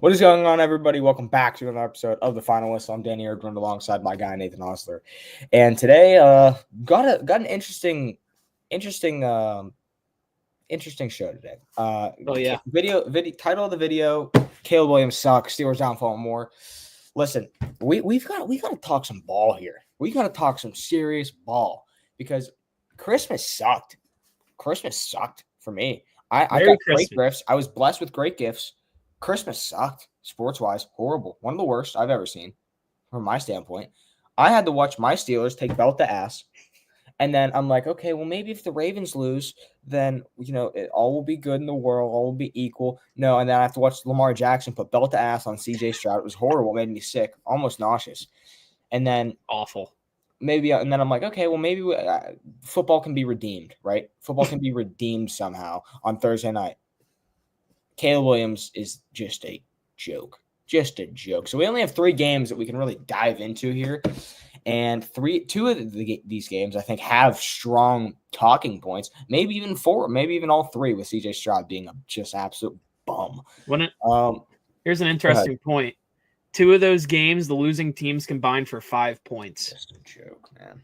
What is going on, everybody? Welcome back to another episode of The Final Whistle. I'm Danny Erdrund alongside my guy Nathan Osler, and today got an interesting show today. Oh yeah, Video title of the video: Caleb Williams sucks. Steelers downfall and more. Listen, we've got to talk some ball here. We got to talk some serious ball because Christmas sucked. Christmas sucked for me. I got great gifts. I was blessed with great gifts. Christmas sucked, sports-wise, horrible. One of the worst I've ever seen, from my standpoint. I had to watch my Steelers take belt to ass, and then I'm like, okay, well, maybe if the Ravens lose, then, all will be good in the world, all will be equal. No, and then I have to watch Lamar Jackson put belt to ass on C.J. Stroud. It was horrible, made me sick, almost nauseous. And then awful. And then I'm like, okay, well, maybe football can be redeemed, right? Football can be redeemed somehow on Thursday night. Caleb Williams is just a joke. So we only have 3 games that we can really dive into here. And 2 of these games, I think, have strong talking points. Maybe even 4, maybe even all 3, with CJ Stroud being a just absolute bum. Here's an interesting point. 2 of those games, the losing teams combined for 5 points. Just a joke, man.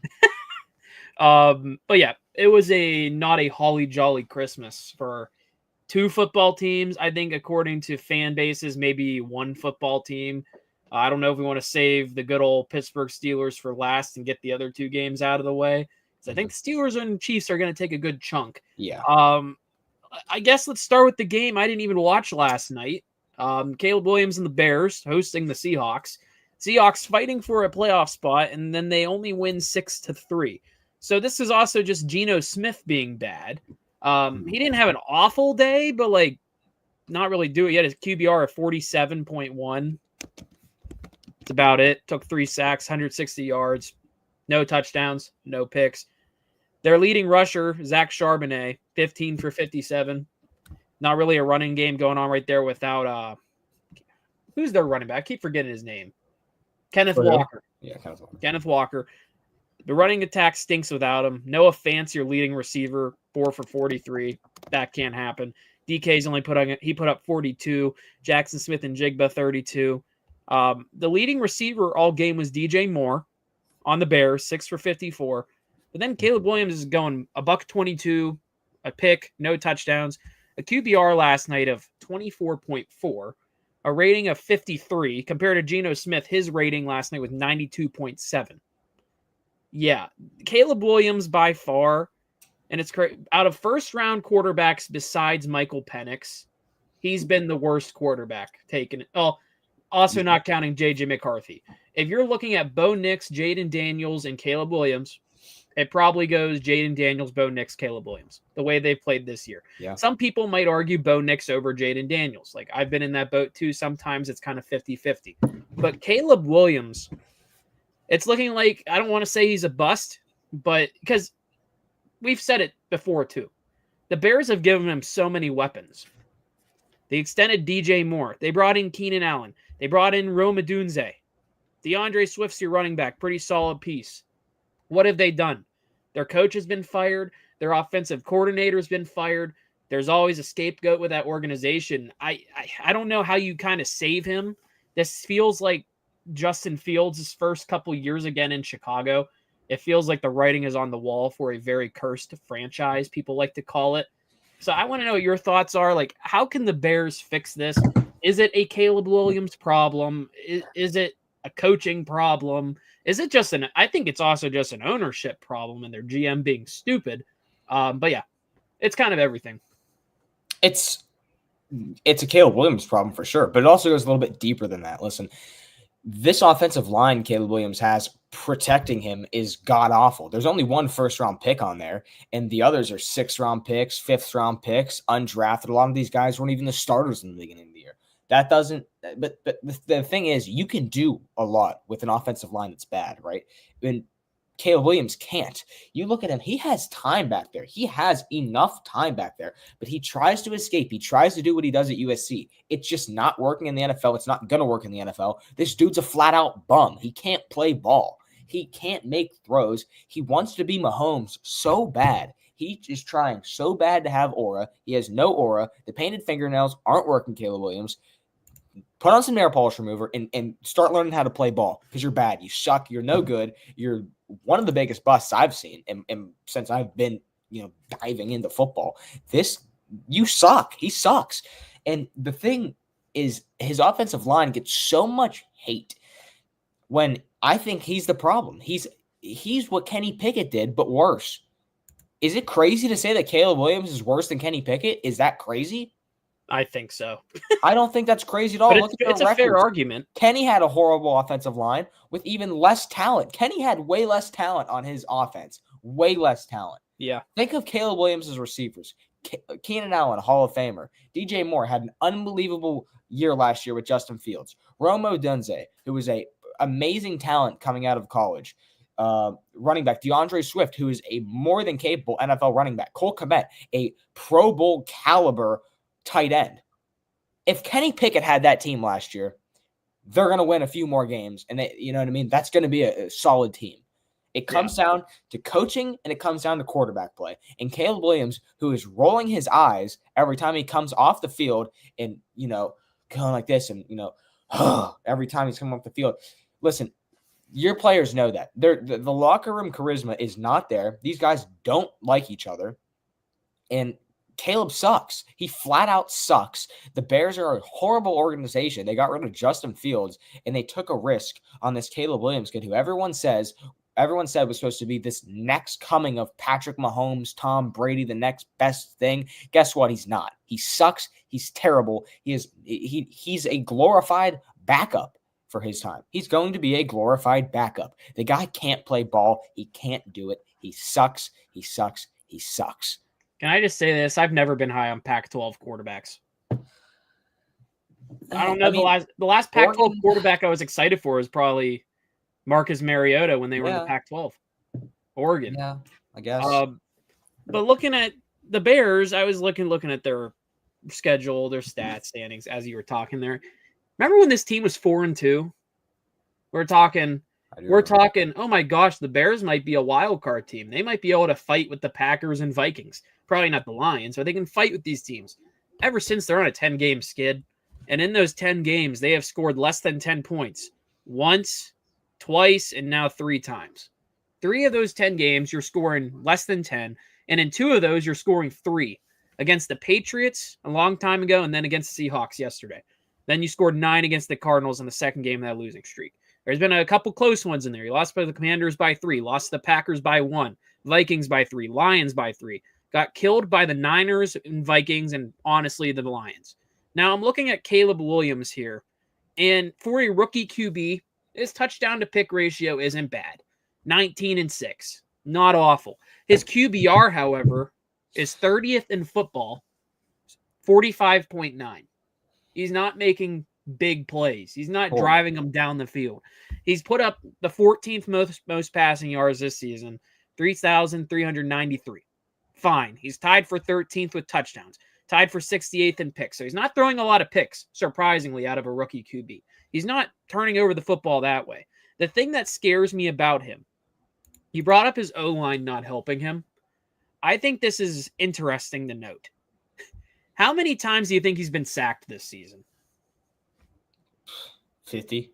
But yeah, it was not a holly jolly Christmas for 2 football teams. I think according to fan bases, maybe 1 football team. I don't know if we want to save the good old Pittsburgh Steelers for last and get the other 2 games out of the way. I think the Steelers and Chiefs are going to take a good chunk. Yeah. I guess let's start with the game I didn't even watch last night. Caleb Williams and the Bears hosting the Seahawks. Seahawks fighting for a playoff spot, and then they only win 6-3. So this is also just Geno Smith being bad. He didn't have an awful day, but not really do it. He had his QBR of 47.1. That's about it. Took 3 sacks, 160 yards, no touchdowns, no picks. Their leading rusher, Zach Charbonnet, 15 for 57. Not really a running game going on right there without who's their running back? I keep forgetting his name. Kenneth Walker. Yeah, Kenneth Walker. The running attack stinks without him. Noah Fant, your leading receiver, 4 for 43. That can't happen. DK's only put up 42. Jackson Smith and Jigba 32. The leading receiver all game was DJ Moore on the Bears, 6 for 54. But then Caleb Williams is going $122, a pick, no touchdowns, a QBR last night of 24.4, a rating of 53 compared to Geno Smith. His rating last night was 92.7. Yeah, Caleb Williams by far, and it's great. Out of first-round quarterbacks besides Michael Penix, he's been the worst quarterback taken. Oh, also not counting J.J. McCarthy. If you're looking at Bo Nix, Jaden Daniels, and Caleb Williams, it probably goes Jaden Daniels, Bo Nix, Caleb Williams, the way they've played this year. Yeah. Some people might argue Bo Nix over Jaden Daniels. I've been in that boat too. Sometimes it's kind of 50-50. But Caleb Williams, it's looking like, I don't want to say he's a bust, but because we've said it before too. The Bears have given him so many weapons. They extended DJ Moore. They brought in Keenan Allen. They brought in Rome Odunze. DeAndre Swift's your running back. Pretty solid piece. What have they done? Their coach has been fired. Their offensive coordinator has been fired. There's always a scapegoat with that organization. I don't know how you kind of save him. This feels like Justin Fields' first couple years again in Chicago. It feels like the writing is on the wall for a very cursed franchise, people like to call it. So I want to know what your thoughts are. How can the Bears fix this? Is it a Caleb Williams problem? Is it a coaching problem? Is it just I think it's also just an ownership problem and their GM being stupid. But yeah, it's kind of everything. It's a Caleb Williams problem for sure, but it also goes a little bit deeper than that. Listen, this offensive line Caleb Williams has protecting him is god-awful. There's only 1 first-round pick on there, and the others are 6th-round picks, 5th-round picks, undrafted. A lot of these guys weren't even the starters in the beginning of the year. That doesn't – but the thing is, you can do a lot with an offensive line that's bad, right? And Caleb Williams can't. You look at him, he has time back there. He has enough time back there, but he tries to escape. He tries to do what he does at USC. It's just not working in the NFL. It's not going to work in the NFL. This dude's a flat-out bum. He can't play ball. He can't make throws. He wants to be Mahomes so bad. He is trying so bad to have aura. He has no aura. The painted fingernails aren't working, Caleb Williams. put on some nail polish remover and start learning how to play ball, because you're bad. You suck. You're no good. You're one of the biggest busts I've seen and since I've been, diving into football. You suck. He sucks. And the thing is, his offensive line gets so much hate when I think he's the problem. He's what Kenny Pickett did, but worse. Is it crazy to say that Caleb Williams is worse than Kenny Pickett? Is that crazy? I think so. I don't think that's crazy at all. But it's a fair argument. Kenny had a horrible offensive line with even less talent. Kenny had way less talent on his offense. Way less talent. Yeah. Think of Caleb Williams' receivers. Keenan Allen, Hall of Famer. DJ Moore had an unbelievable year last year with Justin Fields. Rome Odunze, who was a amazing talent coming out of college. Running back DeAndre Swift, who is a more than capable NFL running back. Cole Kmet, a Pro Bowl caliber tight end. If Kenny Pickett had that team last year, they're going to win a few more games, and you know what I mean? That's going to be a solid team. It comes down to coaching, and it comes down to quarterback play. And Caleb Williams, who is rolling his eyes every time he comes off the field and, going like this and, every time he's coming off the field. Listen, your players know that. The locker room charisma is not there. These guys don't like each other. And Caleb sucks. He flat out sucks. The Bears are a horrible organization. They got rid of Justin Fields, and they took a risk on this Caleb Williams kid, who everyone said was supposed to be this next coming of Patrick Mahomes, Tom Brady, the next best thing. Guess what? He's not. He sucks. He's terrible. He's a glorified backup for his time. He's going to be a glorified backup. The guy can't play ball. He can't do it. He sucks. He sucks. He sucks. Can I just say this? I've never been high on Pac-12 quarterbacks. I don't know. The last Pac-12 quarterback I was excited for was probably Marcus Mariota when they were in the Pac-12. Oregon. Yeah, I guess. But looking at the Bears, I was looking at their schedule, their stats, standings as you were talking there. Remember when this team was 4-2? We're talking, oh my gosh, the Bears might be a wild card team. They might be able to fight with the Packers and Vikings. Probably not the Lions, but they can fight with these teams. Ever since they're on a 10-game skid, and in those 10 games, they have scored less than 10 points. Once, twice, and now 3 times. 3 of those 10 games, you're scoring less than 10, and in 2 of those, you're scoring 3. Against the Patriots a long time ago, and then against the Seahawks yesterday. Then you scored 9 against the Cardinals in the second game of that losing streak. There's been a couple close ones in there. You lost by the Commanders by 3, lost the Packers by 1, Vikings by 3, Lions by 3. Got killed by the Niners and Vikings, and honestly, the Lions. Now, I'm looking at Caleb Williams here, and for a rookie QB, his touchdown-to-pick ratio isn't bad. 19-6. Not awful. His QBR, however, is 30th in football, 45.9. He's not making big plays. He's not driving them down the field. He's put up the 14th most passing yards this season, 3,393. Fine. He's tied for 13th with touchdowns, tied for 68th in picks. So he's not throwing a lot of picks, surprisingly, out of a rookie QB. He's not turning over the football that way. The thing that scares me about him, he brought up his O-line not helping him. I think this is interesting to note. How many times do you think he's been sacked this season? 50.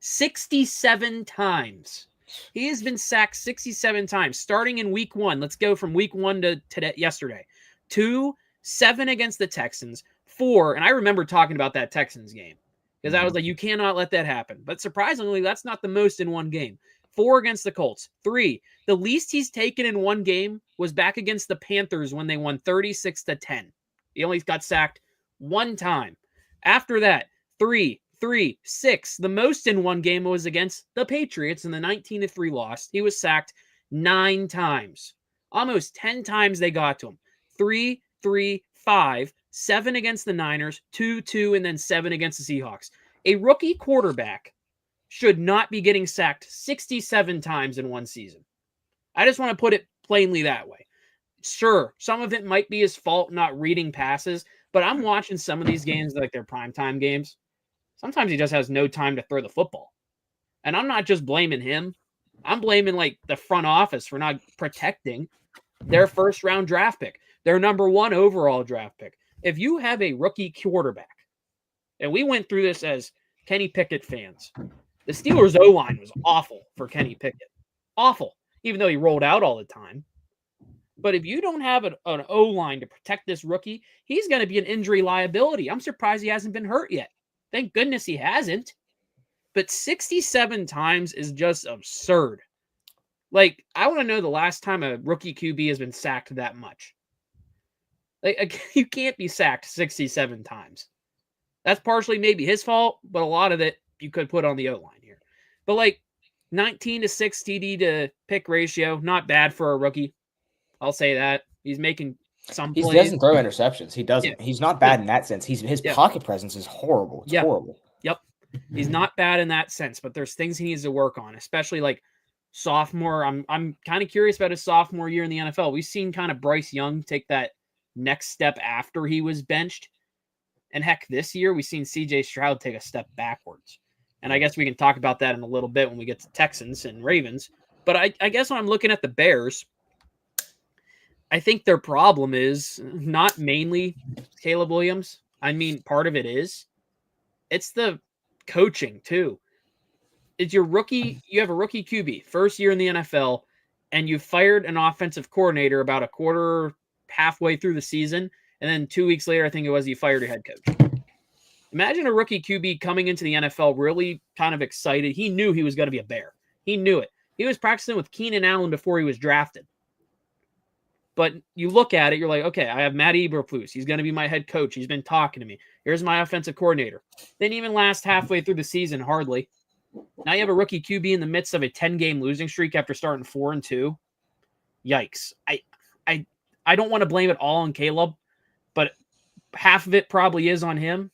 67 times. He has been sacked 67 times, starting in week 1. Let's go from week 1 to today, yesterday. 2, 7 against the Texans, 4, and I remember talking about that Texans game because I was like, you cannot let that happen. But surprisingly, that's not the most in one game. 4 against the Colts. 3, the least he's taken in one game was back against the Panthers when they won 36-10. He only got sacked 1 time. After that, 3, 6. The most in one game was against the Patriots in the 19-3 loss. He was sacked 9 times. Almost 10 times they got to him. 3, 5, 7 against the Niners, 2, and then 7 against the Seahawks. A rookie quarterback should not be getting sacked 67 times in one season. I just want to put it plainly that way. Sure, some of it might be his fault not reading passes, but I'm watching some of these games like they're primetime games. Sometimes he just has no time to throw the football. And I'm not just blaming him. I'm blaming like the front office for not protecting their first round draft pick, their number 1 overall draft pick. If you have a rookie quarterback, and we went through this as Kenny Pickett fans. The Steelers' O-line was awful for Kenny Pickett. Awful, even though he rolled out all the time. But if you don't have an O-line to protect this rookie, he's going to be an injury liability. I'm surprised he hasn't been hurt yet. Thank goodness he hasn't. But 67 times is just absurd. Like, I want to know the last time a rookie QB has been sacked that much. Like, you can't be sacked 67 times. That's partially maybe his fault, but a lot of it you could put on the O-line here. But like 19 to 6 TD to pick ratio, not bad for a rookie. I'll say that. He's making some plays. He doesn't throw interceptions. He doesn't. Yeah. He's not bad in that sense. His pocket presence is horrible. It's horrible. Yep. He's not bad in that sense, but there's things he needs to work on, especially like sophomore. I'm kind of curious about his sophomore year in the NFL. We've seen kind of Bryce Young take that next step after he was benched. And heck, this year we've seen CJ Stroud take a step backwards. And I guess we can talk about that in a little bit when we get to Texans and Ravens. But I guess when I'm looking at the Bears, I think their problem is not mainly Caleb Williams. I mean, part of it is. It's the coaching, too. It's your rookie. You have a rookie QB, first year in the NFL, and you fired an offensive coordinator about a quarter, halfway through the season. And then 2 weeks later, I think it was, you fired your head coach. Imagine a rookie QB coming into the NFL really kind of excited. He knew he was going to be a Bear. He knew it. He was practicing with Keenan Allen before he was drafted. But you look at it, you're like, okay, I have Matt Eberflus. He's going to be my head coach. He's been talking to me. Here's my offensive coordinator. Didn't even last halfway through the season, hardly. Now you have a rookie QB in the midst of a 10-game losing streak after starting 4-2. Yikes. I don't want to blame it all on Caleb, but half of it probably is on him.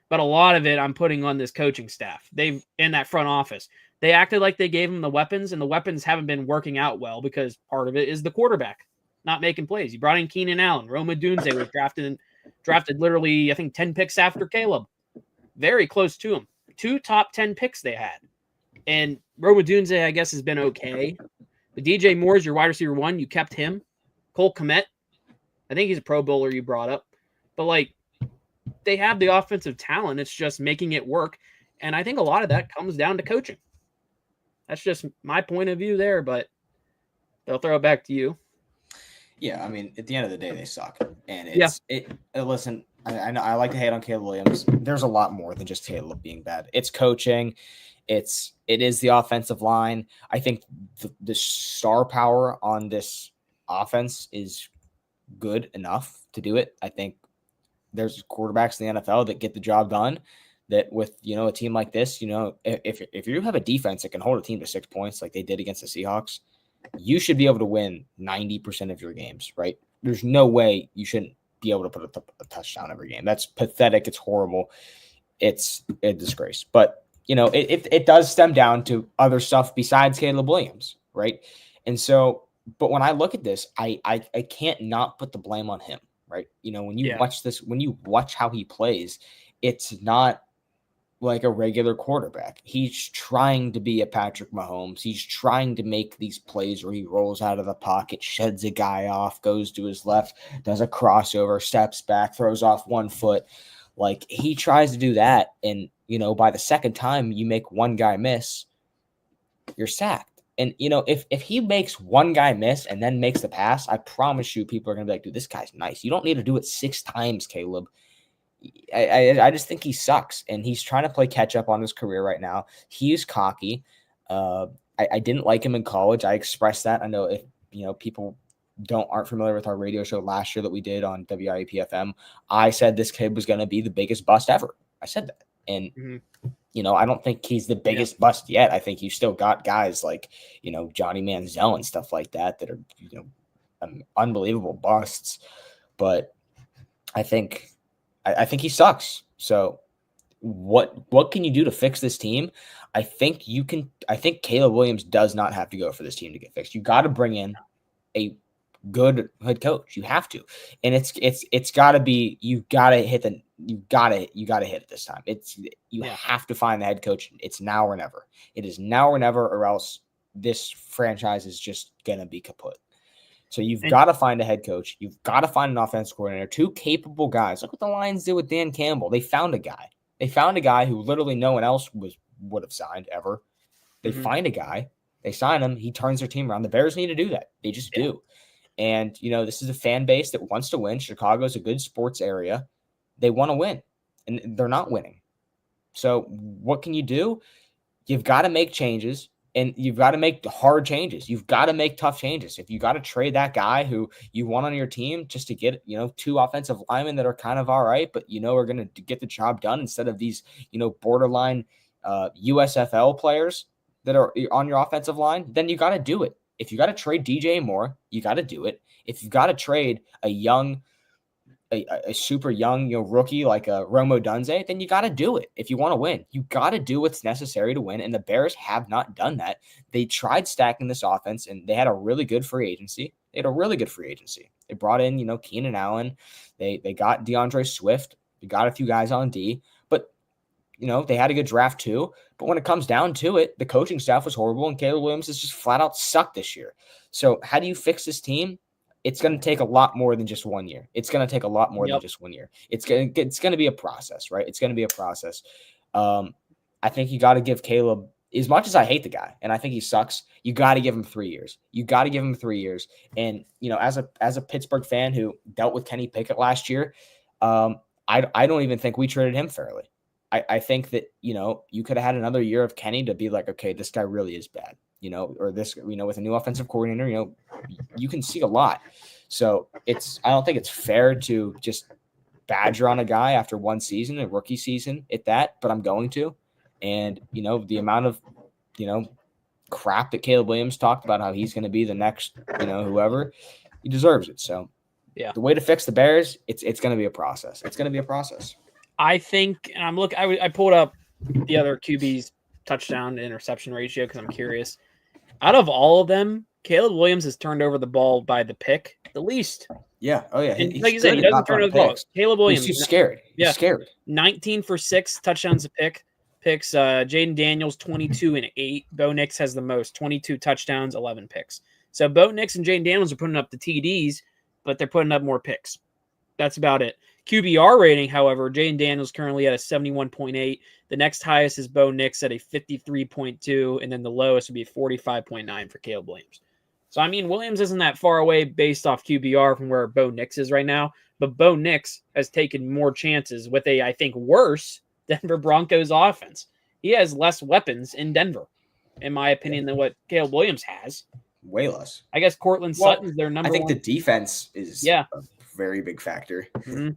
But a lot of it I'm putting on this coaching staff. They've in that front office. They acted like they gave him the weapons, and the weapons haven't been working out well because part of it is the quarterback not making plays. You brought in Keenan Allen. Rome Odunze was drafted literally, I think, 10 picks after Caleb. Very close to him. 2 top 10 picks they had. And Rome Odunze, I guess, has been okay. But DJ Moore is your wide receiver 1. You kept him. Cole Kmet. I think he's a Pro Bowler you brought up. But, like, they have the offensive talent. It's just making it work. And I think a lot of that comes down to coaching. That's just my point of view there, but I'll throw it back to you. Yeah, I mean, at the end of the day, they suck. And listen, I like to hate on Caleb Williams. There's a lot more than just Caleb being bad. It's coaching. It is the offensive line. I think the star power on this offense is good enough to do it. I think there's quarterbacks in the NFL that get the job done. That with, a team like this, if you have a defense that can hold a team to 6 points like they did against the Seahawks, you should be able to win 90% of your games, right? There's no way you shouldn't be able to put a touchdown every game. That's pathetic. It's horrible. It's a disgrace. But, it does stem down to other stuff besides Caleb Williams, right? And so, but when I look at this, I can't not put the blame on him, right? When you watch this, when you watch how he plays, it's not like a regular quarterback. He's trying to be a Patrick Mahomes. He's trying to make these plays where he rolls out of the pocket, sheds a guy off, goes to his left, does a crossover, steps back, throws off one foot. Like, he tries to do that. And, by the second time you make one guy miss, you're sacked. And, if he makes one guy miss and then makes the pass, I promise you people are going to be like, dude, this guy's nice. You don't need to do it 6 times, Caleb. I just think he sucks, and he's trying to play catch up on his career right now. He's cocky. I didn't like him in college. I expressed that. I know if people aren't familiar with our radio show last year that we did on WIAP-FM, I said this kid was going to be the biggest bust ever. I said that, and I don't think he's the biggest bust yet. I think you still got guys like Johnny Manziel and stuff like that are unbelievable busts, but I think he sucks. So what can you do to fix this team? I think Caleb Williams does not have to go for this team to get fixed. You got to bring in a good head coach. You have to. And it's got to be, you got to hit it this time. You have to find the head coach. It's now or never. It is now or never, or else this franchise is just going to be kaput. So you've got to find a head coach. You've got to find an offensive coordinator, 2 capable guys. Look what the Lions did with Dan Campbell. They found a guy. They found a guy who literally no one else would have signed ever. They Mhm. find a guy, they sign him, he turns their team around. The Bears need to do that. They just do. And, this is a fan base that wants to win. Chicago's a good sports area. They want to win, and they're not winning. So what can you do? You've got to make changes, and you've got to make hard changes. You've got to make tough changes. If you got to trade that guy who you want on your team just to get, 2 offensive linemen that are kind of all right, but are going to get the job done instead of these, borderline USFL players that are on your offensive line, then you got to do it. If you got to trade DJ Moore, you got to do it. If you've got to trade a super young rookie like a Rome Odunze, then you got to do it. If you want to win, you got to do what's necessary to win. And the Bears have not done that. They tried stacking this offense, and they had a really good free agency. They brought in, Keenan Allen. They got DeAndre Swift. They got a few guys on D. But, they had a good draft too. But when it comes down to it, the coaching staff was horrible, and Caleb Williams has just flat out sucked this year. So how do you fix this team? It's going to take a lot more than just 1 year. It's going to take a lot more than just 1 year. It's going to be a process, right? It's going to be a process. I think you got to give Caleb, as much as I hate the guy, and I think he sucks, you got to give him 3 years. And, as a Pittsburgh fan who dealt with Kenny Pickett last year, I don't even think we treated him fairly. I think that, you could have had another year of Kenny to be like, okay, this guy really is bad, or this, with a new offensive coordinator, you can see a lot. So I don't think it's fair to just badger on a guy after one season, a rookie season at that, but I'm going to. And, the amount of, crap that Caleb Williams talked about, how he's going to be the next, whoever, he deserves it. So yeah, the way to fix the Bears, it's going to be a process. It's going to be a process. I think, and I pulled up the other QB's touchdown to interception ratio because I'm curious. Out of all of them, Caleb Williams has turned over the ball by the pick the least. Yeah. Oh, yeah. And like you said, he doesn't turn over the ball. Caleb Williams. He's too scared. He's scared. 19 for 6 touchdowns to picks. Jaden Daniels, 22 and 8. Bo Nix has the most, 22 touchdowns, 11 picks. So Bo Nix and Jaden Daniels are putting up the TDs, but they're putting up more picks. That's about it. QBR rating, however, Jaden Daniels currently at a 71.8. The next highest is Bo Nix at a 53.2, and then the lowest would be 45.9 for Caleb Williams. So, Williams isn't that far away based off QBR from where Bo Nix is right now, but Bo Nix has taken more chances with a, I think, worse Denver Broncos offense. He has less weapons in Denver, in my opinion, than what Caleb Williams has. Way less. I guess Cortland Sutton's their number one. I think the defense is a very big factor. Mm-hmm.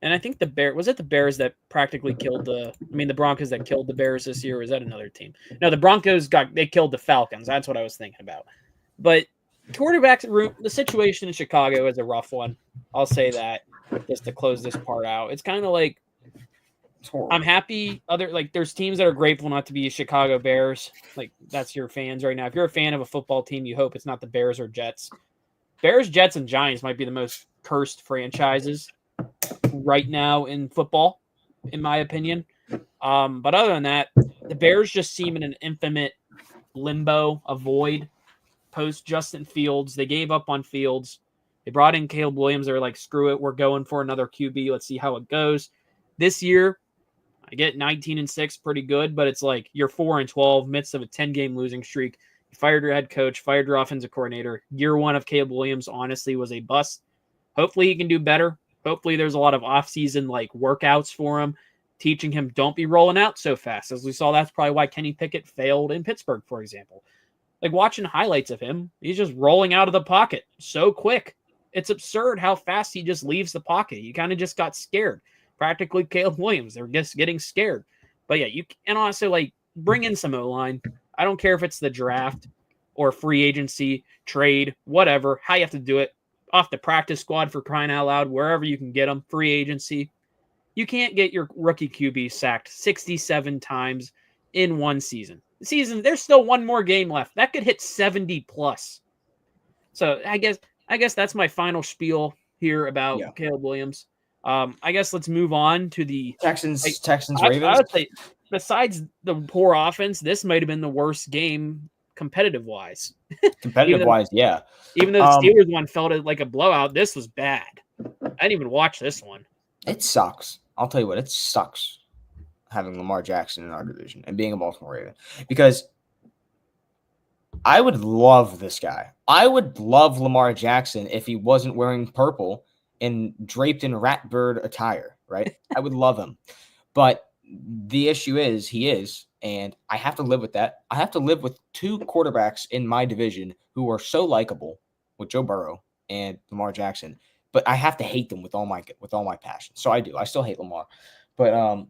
And I think the Bears that practically killed the Broncos that killed the Bears this year? Or was that another team? No, the Broncos they killed the Falcons. That's what I was thinking about. But quarterback room, the situation in Chicago is a rough one. I'll say that just to close this part out. It's kind of like I'm happy. There's teams that are grateful not to be Chicago Bears. Like that's your fans right now. If you're a fan of a football team, you hope it's not the Bears or Jets. Bears, Jets, and Giants might be the most cursed franchises right now in football, in my opinion. But other than that, the Bears just seem in an infinite limbo, a void post Justin Fields. They gave up on Fields. They brought in Caleb Williams. They were like, screw it, we're going for another QB. Let's see how it goes. This year, I get 19-6, pretty good, but it's like you're 4-12, midst of a 10-game losing streak. You fired your head coach, fired your offensive coordinator. Year one of Caleb Williams, honestly, was a bust. Hopefully he can do better. Hopefully there's a lot of offseason workouts for him, teaching him don't be rolling out so fast. As we saw, that's probably why Kenny Pickett failed in Pittsburgh, for example. Watching highlights of him, he's just rolling out of the pocket so quick. It's absurd how fast he just leaves the pocket. You kind of just got scared. Practically Caleb Williams. They're just getting scared. But yeah, and honestly, bring in some O-line. I don't care if it's the draft or free agency, trade, whatever, how you have to do it. Off the practice squad, for crying out loud, wherever you can get them, free agency. You can't get your rookie QB sacked 67 times in one season. There's still one more game left. That could hit 70 plus. So I guess that's my final spiel here about Caleb Williams. I guess let's move on to the Texans, Ravens. I would say, besides the poor offense, this might have been the worst game competitive-wise. Yeah. Even though the Steelers one felt like a blowout, this was bad. I didn't even watch this one. It sucks. I'll tell you what, it sucks. having Lamar Jackson in our division and being a Baltimore Raven, because I would love this guy. I would love Lamar Jackson if he wasn't wearing purple and draped in Ratbird attire, right? I would love him. But the issue is he is, and I have to live with that. I have to live with two quarterbacks in my division who are so likable, with Joe Burrow and Lamar Jackson, but I have to hate them with all my passion. So I do. I still hate Lamar. But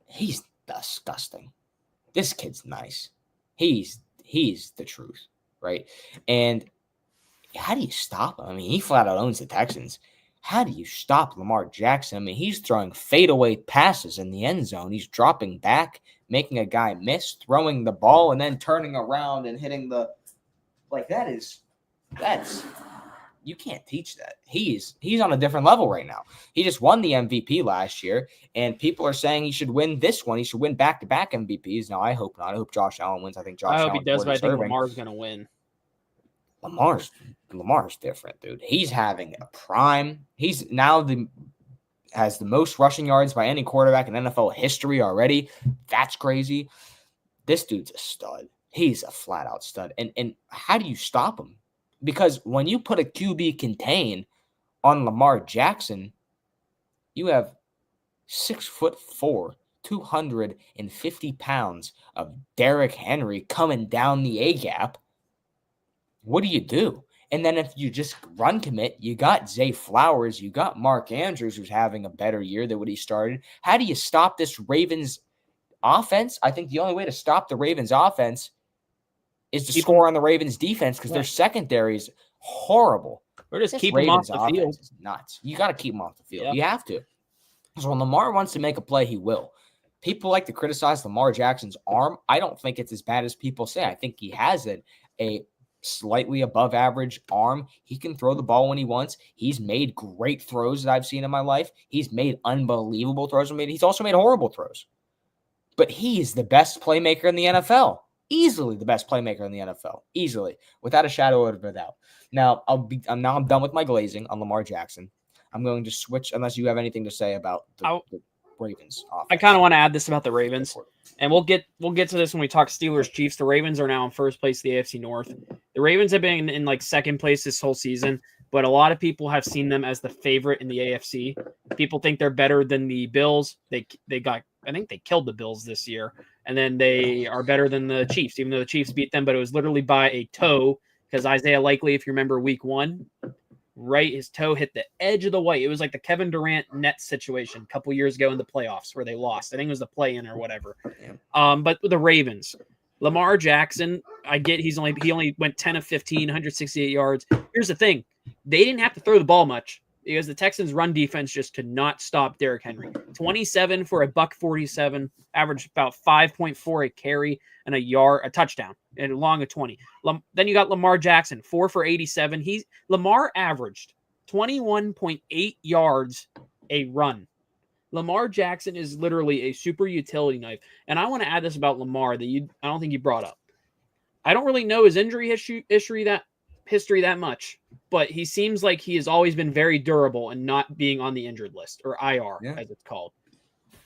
he's disgusting. This kid's nice. He's the truth, right? And how do you stop him? I mean, he flat out owns the Texans. How do you stop Lamar Jackson? I mean, he's throwing fadeaway passes in the end zone. He's dropping back, making a guy miss, throwing the ball, and then turning around and hitting the that's you can't teach that. He's on a different level right now. He just won the MVP last year, and people are saying he should win this one. He should win back-to-back MVPs. Now, I hope not. I hope Josh Allen wins. I think Josh I hope Allen he does, but I think deserving. Lamar's going to win. Lamar's different, dude. He's having a prime. He's now has the most rushing yards by any quarterback in NFL history already. That's crazy. This dude's a stud. He's a flat-out stud. And how do you stop him? Because when you put a QB contain on Lamar Jackson, you have 6'4", 250 pounds of Derrick Henry coming down the A-gap. What do you do? And then if you just run commit, you got Zay Flowers, you got Mark Andrews, who's having a better year than what he started. How do you stop this Ravens offense? I think the only way to stop the Ravens offense is to score on the Ravens defense, because their secondary is horrible. Or just keep them off the field. Is nuts. You got to keep them off the field. Yep. You have to. Because when Lamar wants to make a play, he will. People like to criticize Lamar Jackson's arm. I don't think it's as bad as people say. I think he has a slightly above average arm. He can throw the ball when he wants. He's made great throws that I've seen in my life. He's made unbelievable throws. He's also made horrible throws. But he's the best playmaker in the NFL. Easily the best playmaker in the NFL. Easily. Without a shadow of a doubt. Now, I'm done with my glazing on Lamar Jackson. I'm going to switch, unless you have anything to say about the Ravens offense. I kind of want to add this about the Ravens, and we'll get to this when we talk Steelers Chiefs. The Ravens are now in first place of the AFC North. The Ravens have been in like second place this whole season, but a lot of people have seen them as the favorite in the AFC. People think they're better than the Bills. I think they killed the Bills this year, and then they are better than the Chiefs, even though the Chiefs beat them, but it was literally by a toe, because Isaiah Likely, if you remember week 1, right, his toe hit the edge of the white. It was like the Kevin Durant Nets situation a couple years ago in the playoffs where they lost. I think it was the play-in or whatever. Yeah. But the Ravens, Lamar Jackson, I get he only went 10 of 15, 168 yards. Here's the thing. They didn't have to throw the ball much, because the Texans' run defense just could not stop Derrick Henry. 27 for $147, averaged about 5.4 a carry and a touchdown, and along a 20. Then you got Lamar Jackson, 4 for 87. Lamar averaged 21.8 yards a run. Lamar Jackson is literally a super utility knife. And I want to add this about Lamar that I don't think you brought up. I don't really know his injury history that much, but he seems like he has always been very durable and not being on the injured list, or IR, as it's called.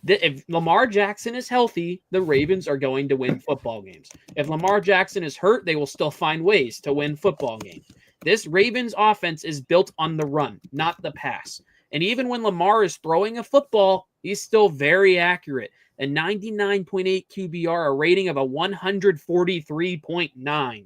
If Lamar Jackson is healthy, the Ravens are going to win football games. If Lamar Jackson is hurt, they will still find ways to win football games. This Ravens offense is built on the run, not the pass. And even when Lamar is throwing a football, he's still very accurate. A 99.8 QBR, a rating of a 143.9.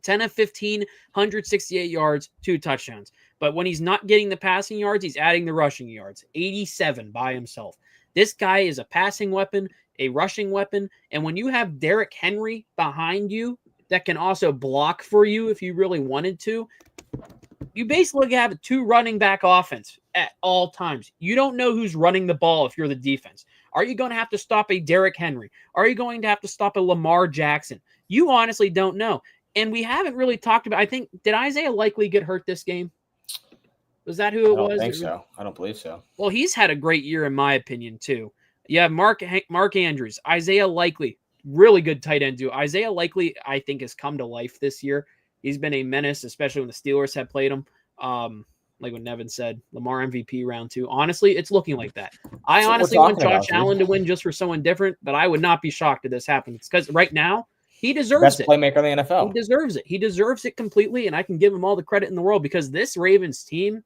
10 of 15, 168 yards, 2 touchdowns. But when he's not getting the passing yards, he's adding the rushing yards. 87 by himself. This guy is a passing weapon, a rushing weapon, and when you have Derrick Henry behind you that can also block for you if you really wanted to, you basically have a 2 running back offense at all times. You don't know who's running the ball if you're the defense. Are you going to have to stop a Derrick Henry? Are you going to have to stop a Lamar Jackson? You honestly don't know. And we haven't really talked about, I think, did Isaiah Likely get hurt this game? Was that who it was? I don't think so. I don't believe so. Well, he's had a great year, in my opinion, too. Yeah, Mark Andrews, Isaiah Likely, really good tight end, too. Isaiah Likely, I think, has come to life this year. He's been a menace, especially when the Steelers have played him. like what Nevin said, Lamar MVP round 2. Honestly, it's looking like that. I That's what we're honestly want talking Josh about, dude. Allen to win just for someone different, but I would not be shocked if this happens because right now he deserves Best it. playmaker in the He NFL. deserves it. He deserves it completely, and I can give him all the credit in the world because this Ravens team,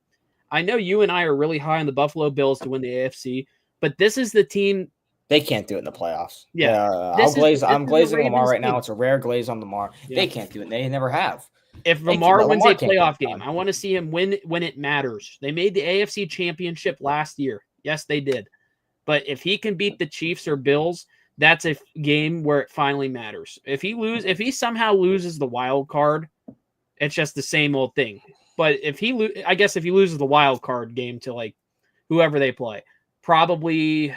I know you and I are really high on the Buffalo Bills to win the AFC, but this is the team. They can't do it in the playoffs. Yeah. I'm glazing Lamar Ravens right now. team. It's a rare glaze on Lamar. Yeah. They can't do it. They never have. If Thank you, Lamar but wins Lamar a can't get playoff it game, done. I want to see him win when it matters. They made the AFC Championship last year. Yes, they did. But if he can beat the Chiefs or Bills, that's a game where it finally matters. If he somehow loses the wild card, it's just the same old thing. But if he loses the wild card game to like whoever they play, probably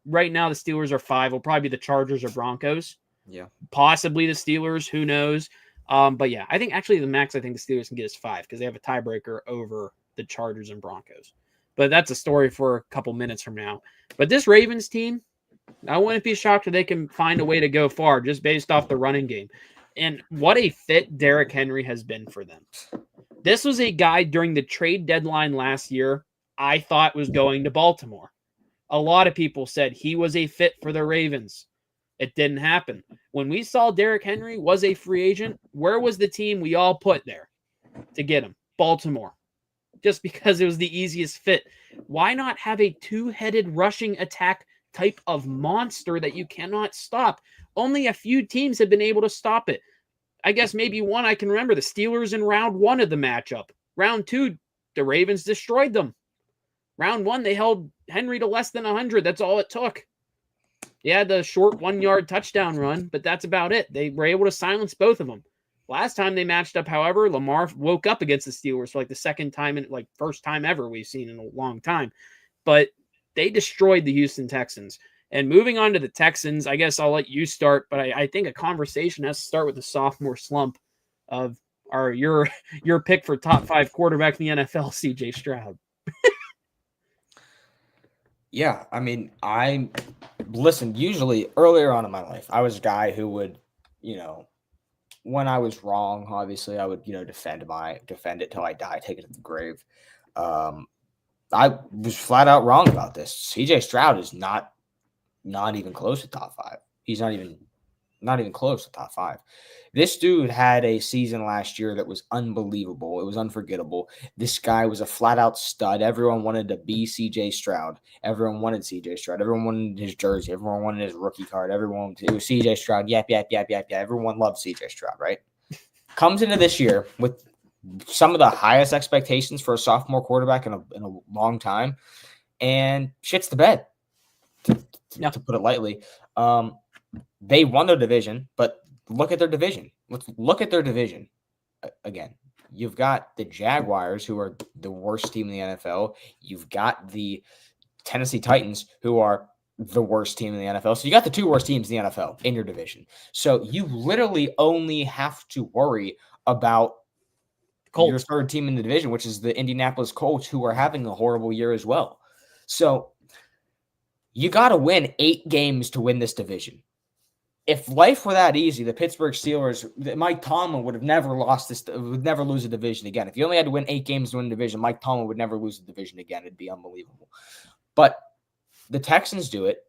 right now the Steelers are 5. Will probably be the Chargers or Broncos. Yeah. Possibly the Steelers. Who knows? But yeah, I think actually the max I think the Steelers can get is 5 because they have a tiebreaker over the Chargers and Broncos. But that's a story for a couple minutes from now. But this Ravens team, I wouldn't be shocked if they can find a way to go far just based off the running game. And what a fit Derrick Henry has been for them. This was a guy during the trade deadline last year I thought was going to Baltimore. A lot of people said he was a fit for the Ravens. It didn't happen. When we saw Derrick Henry was a free agent, where was the team we all put there to get him? Baltimore. Just because it was the easiest fit. Why not have a two-headed rushing attack type of monster that you cannot stop? Only a few teams have been able to stop it. I guess maybe one I can remember, the Steelers in round 1 of the matchup. Round 2, the Ravens destroyed them. Round 1, they held Henry to less than 100. That's all it took. He had the short 1-yard touchdown run, but that's about it. They were able to silence both of them. Last time they matched up, however, Lamar woke up against the Steelers for like the second time and like first time ever we've seen in a long time. But they destroyed the Houston Texans. And moving on to the Texans, I guess I'll let you start, but I think a conversation has to start with the sophomore slump of your pick for top 5 quarterback in the NFL, CJ Stroud. Yeah, I mean, usually earlier on in my life, I was a guy who would, when I was wrong, obviously I would, defend it till I die, take it to the grave. I was flat out wrong about this. CJ Stroud is not even close to top 5. He's not even close to top 5. This dude had a season last year that was unbelievable. It was unforgettable. This guy was a flat out stud. Everyone wanted to be CJ Stroud. Everyone wanted CJ Stroud. Everyone wanted his jersey. It was rookie card. It was CJ Stroud. Yap. Everyone loved CJ Stroud, right? Comes into this year with some of the highest expectations for a sophomore quarterback in a long time, and shits the bed. To put it lightly. They won their division, but look at their division. Let's look at their division. Again, you've got the Jaguars, who are the worst team in the NFL. You've got the Tennessee Titans, who are the worst team in the NFL. So you got the 2 worst teams in the NFL in your division. So you literally only have to worry about your third team in the division, which is the Indianapolis Colts, who are having a horrible year as well. So you got to win 8 games to win this division. If life were that easy, the Pittsburgh Steelers, Mike Tomlin would never lose a division again. If you only had to win 8 games to win a division, Mike Tomlin would never lose a division again. It'd be unbelievable. But the Texans do it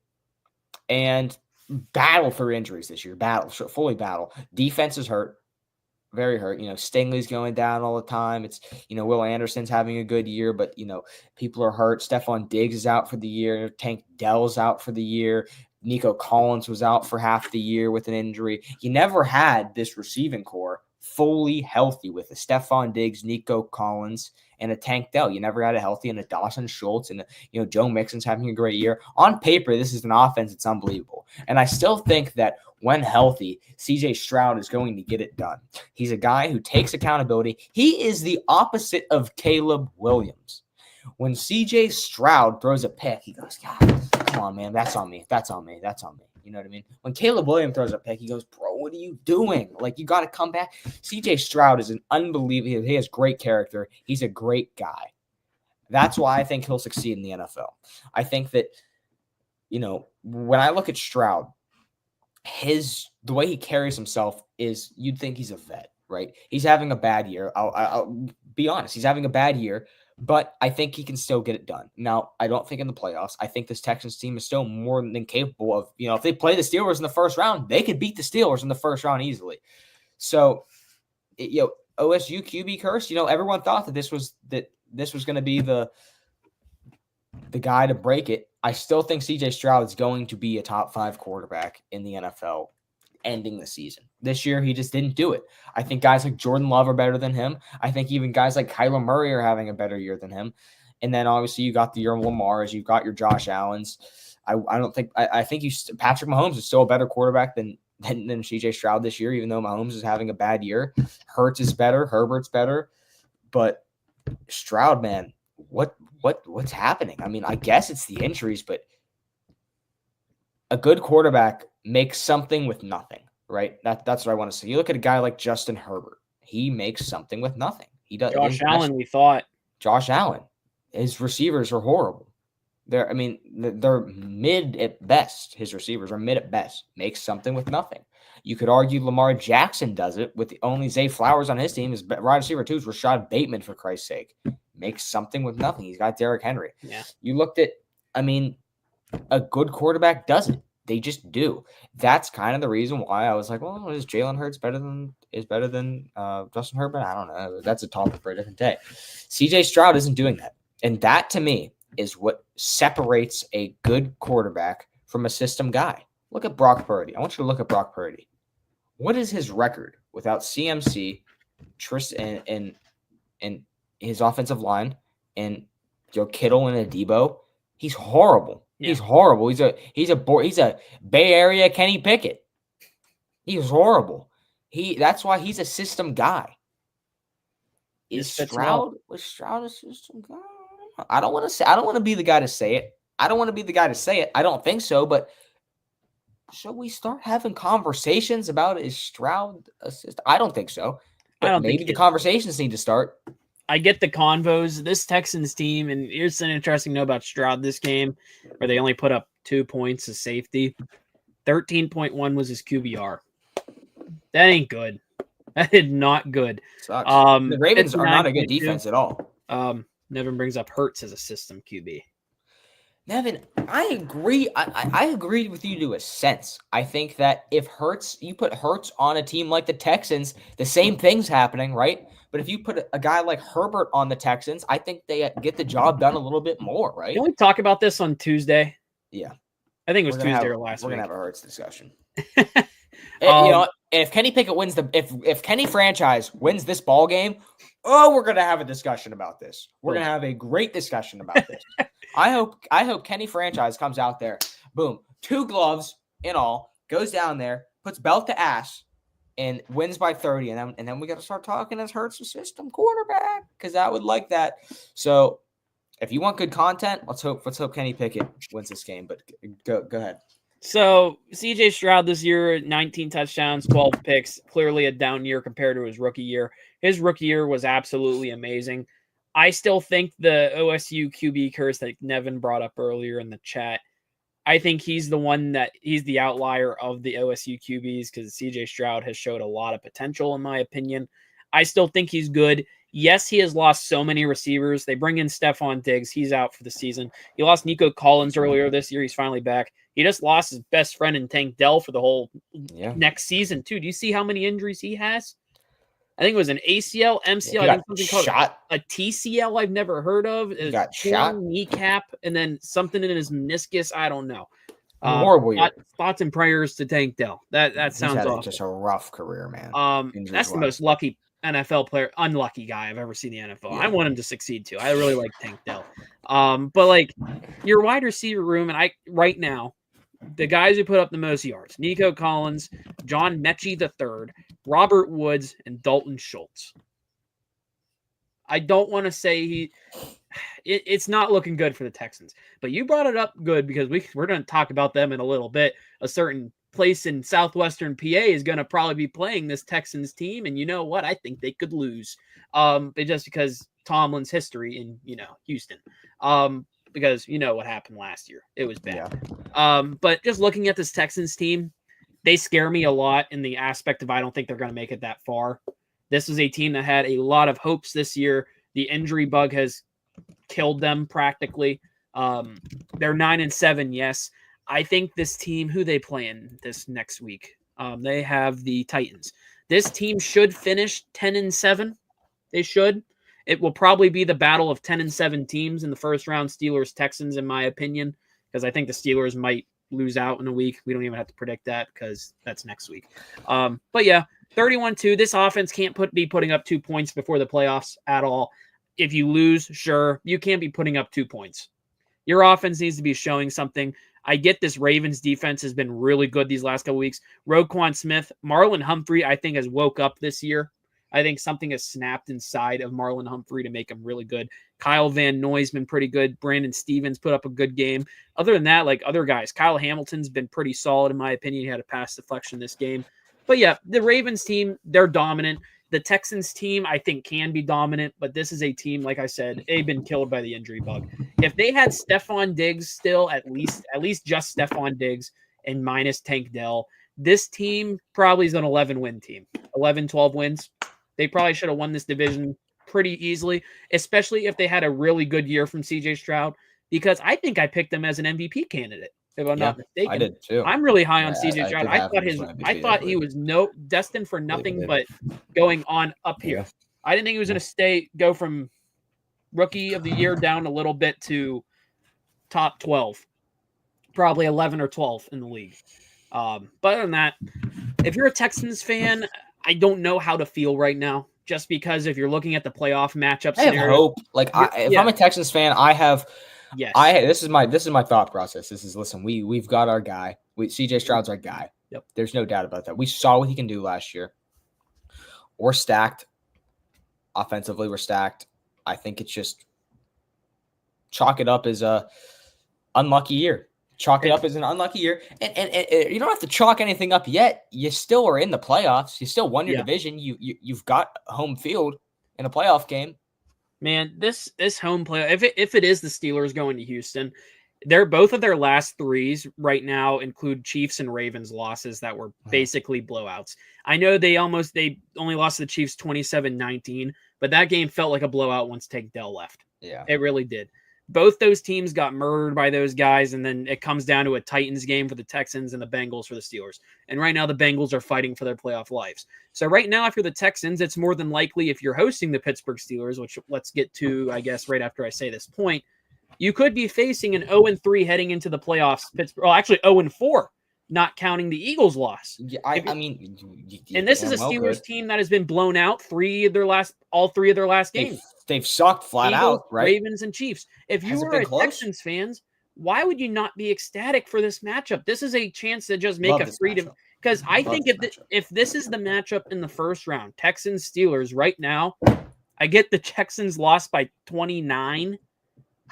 and battle for injuries this year. Fully battle. Defense is hurt. Very hurt. Stingley's going down all the time. It's, Will Anderson's having a good year, but, people are hurt. Stephon Diggs is out for the year. Tank Dell's out for the year. Nico Collins was out for half the year with an injury. You never had this receiving core fully healthy with a Stephon Diggs, Nico Collins, and a Tank Dell. You never had a healthy and a Dawson Schultz, and Joe Mixon's having a great year. On paper, this is an offense that's unbelievable. And I still think that when healthy, CJ Stroud is going to get it done. He's a guy who takes accountability. He is the opposite of Caleb Williams. When CJ Stroud throws a pick, he goes, God, come on, man, that's on me. You know what I mean? When Caleb Williams throws a pick, he goes, bro, what are you doing? Like, you got to come back. CJ Stroud is an unbelievable. He has great character. He's a great guy. That's why I think he'll succeed in the NFL. I think that, when I look at Stroud, the way he carries himself is, you'd think he's a vet, right? He's having a bad year. I'll be honest. He's having a bad year, but I think he can still get it done. Now, I don't think in the playoffs. I think this Texans team is still more than capable of, if they play the Steelers in the first round, they could beat the Steelers in the first round easily. So, OSU QB curse, everyone thought that this was going to be the guy to break it. I still think CJ Stroud is going to be a top 5 quarterback in the NFL ending the season. This year, he just didn't do it. I think guys like Jordan Love are better than him. I think even guys like Kyler Murray are having a better year than him. And then obviously you got your Lamars, you've got your Josh Allens. I think Patrick Mahomes is still a better quarterback than CJ Stroud this year, even though Mahomes is having a bad year. Hurts is better, Herbert's better, but Stroud, man, what's happening? I mean, I guess it's the injuries, but a good quarterback makes something with nothing, right? That's what I want to say. You look at a guy like Justin Herbert. He makes something with nothing. He does. Josh Allen, we thought. Josh Allen. His receivers are horrible. They're mid at best. His receivers are mid at best. Makes something with nothing. You could argue Lamar Jackson does it with the only Zay Flowers on his team. His wide receiver too is Rashad Bateman, for Christ's sake. Makes something with nothing. He's got Derrick Henry. Yeah. You looked at, a good quarterback does it. They just do. That's kind of the reason why I was like, well, is Jalen Hurts better than Justin Herbert? I don't know. That's a topic for a different day. CJ Stroud isn't doing that. And that, to me, is what separates a good quarterback from a system guy. Look at Brock Purdy. I want you to look at Brock Purdy. What is his record without CMC, Tristan, and his offensive line, and Kittle and Adebo? He's horrible. Yeah. He's horrible. He's a Bay Area Kenny Pickett. He's horrible. That's why he's a system guy. Was Stroud a system guy? I don't want to be the guy to say it. I don't think so, but should we start having conversations about is Stroud a system? I don't think so. But maybe the conversations need to start. I get the convos. This Texans team, and here's an interesting note about Stroud this game, where they only put up 2 points as safety. 13.1 was his QBR. That ain't good. That is not good. Sucks. The Ravens are not a good defense at all. Nevin brings up Hurts as a system QB. Nevin, I agree. I agree with you to a sense. I think that if you put Hurts on a team like the Texans, the same thing's happening, right? But if you put a guy like Herbert on the Texans, I think they get the job done a little bit more, right? Can we talk about this on Tuesday? Yeah. I think it was Tuesday or last week. We're going to have a Hurts discussion. If Kenny Pickett wins if Kenny franchise wins this ball game, we're going to have a discussion about this. We're going to have a great discussion about this. I hope Kenny franchise comes out there, boom, 2 gloves in all, goes down there, puts belt to ass, and wins by 30, and then we got to start talking as Hurts a system quarterback, because I would like that. So if you want good content, let's hope Kenny Pickett wins this game. But go ahead. So CJ Stroud this year, 19 touchdowns, 12 picks, clearly a down year compared to his rookie year. His rookie year was absolutely amazing. I still think the OSU QB curse that Nevin brought up earlier in the chat, I think he's the outlier of the OSU QBs, because CJ Stroud has showed a lot of potential, in my opinion. I still think he's good. Yes, he has lost so many receivers. They bring in Stephon Diggs. He's out for the season. He lost Nico Collins earlier this year. He's finally back. He just lost his best friend in Tank Dell for the whole next season, too. Do you see how many injuries he has? I think it was an ACL, MCL, I think something called a TCL I've never heard of. He got shot. Kneecap, and then something in his meniscus. I don't know. Horrible year. Thoughts and prayers to Tank Dell. That sounds awful. Just a rough career, man. That's the most lucky NFL player, unlucky guy I've ever seen in the NFL. Yeah. I want him to succeed too. I really like Tank Dell. But like your wide receiver room, and right now, the guys who put up the most yards: Nico Collins, John Mechie III, Robert Woods, and Dalton Schultz. I don't want to say it's not looking good for the Texans, but you brought it up good, because we're going to talk about them in a little bit. A certain place in southwestern PA is going to probably be playing this Texans team, and you know what? I think they could lose, just because Tomlin's history in Houston. Because you know what happened last year. It was bad. Yeah. But just looking at this Texans team, they scare me a lot in the aspect of I don't think they're going to make it that far. This is a team that had a lot of hopes this year. The injury bug has killed them practically. They're 9-7. Yes. I think this team, who they playing this next week? They have the Titans. This team should finish 10-7. They should. It will probably be the battle of 10-7 teams in the first round, Steelers, Texans, in my opinion, because I think the Steelers might lose out in a week. We don't even have to predict that because that's next week. But yeah, 31-2. This offense can't be putting up 2 points before the playoffs at all. If you lose, sure, you can't be putting up 2 points. Your offense needs to be showing something. I get this Ravens defense has been really good these last couple weeks. Roquan Smith, Marlon Humphrey, I think has woke up this year. I think something has snapped inside of Marlon Humphrey to make him really good. Kyle Van Noy's been pretty good. Brandon Stevens put up a good game. Other than that, like other guys, Kyle Hamilton's been pretty solid in my opinion. He had a pass deflection this game. But yeah, the Ravens team, they're dominant. The Texans team, I think, can be dominant, but this is a team, like I said, they've been killed by the injury bug. If they had Stephon Diggs still, at least just Stephon Diggs and minus Tank Dell, this team probably is an 11-win team. 11, 12 wins. They probably should have won this division pretty easily, especially if they had a really good year from CJ Stroud, because I think I picked them as an MVP candidate, if I'm not mistaken. I did too. I'm really high on CJ Stroud. I thought he was destined for nothing but going on up here. Yeah. I didn't think he was going to go from rookie of the year down a little bit to top 12, probably 11 or 12 in the league. But other than that, if you're a Texans fan, I don't know how to feel right now, just because if you're looking at the playoff matchup I have hope. Like if I'm a Texans fan, I have. Yes. This is my thought process. This is, listen, we've got our guy. CJ Stroud's our guy. Yep. There's no doubt about that. We saw what he can do last year. We're stacked. Offensively, we're stacked. I think it's just chalk it up as a unlucky year. Chalk it up as an unlucky year. And you don't have to chalk anything up yet. You still are in the playoffs. You still won your division. You've got home field in a playoff game. Man, this home play, if it is the Steelers going to Houston, they're both of their last threes right now include Chiefs and Ravens losses that were basically blowouts. I know they only lost to the Chiefs 27-19, but that game felt like a blowout once Tank Dell left. Yeah, it really did. Both those teams got murdered by those guys, and then it comes down to a Titans game for the Texans and the Bengals for the Steelers. And right now the Bengals are fighting for their playoff lives. So right now, if you're the Texans, it's more than likely if you're hosting the Pittsburgh Steelers, which let's get to, I guess, right after I say this point, you could be facing an 0-3 heading into the playoffs. Pittsburgh, actually 0-4, not counting the Eagles' loss. Yeah, I mean, and this is a Steelers team that has been blown out all three of their last games. They've sucked flat Eagles, out, right? Ravens and Chiefs. If you were a Texans fans, why would you not be ecstatic for this matchup? This is a chance to just make a freedom. Because I think if this is the matchup in the first round, Texans Steelers right now, I get the Texans lost by 29.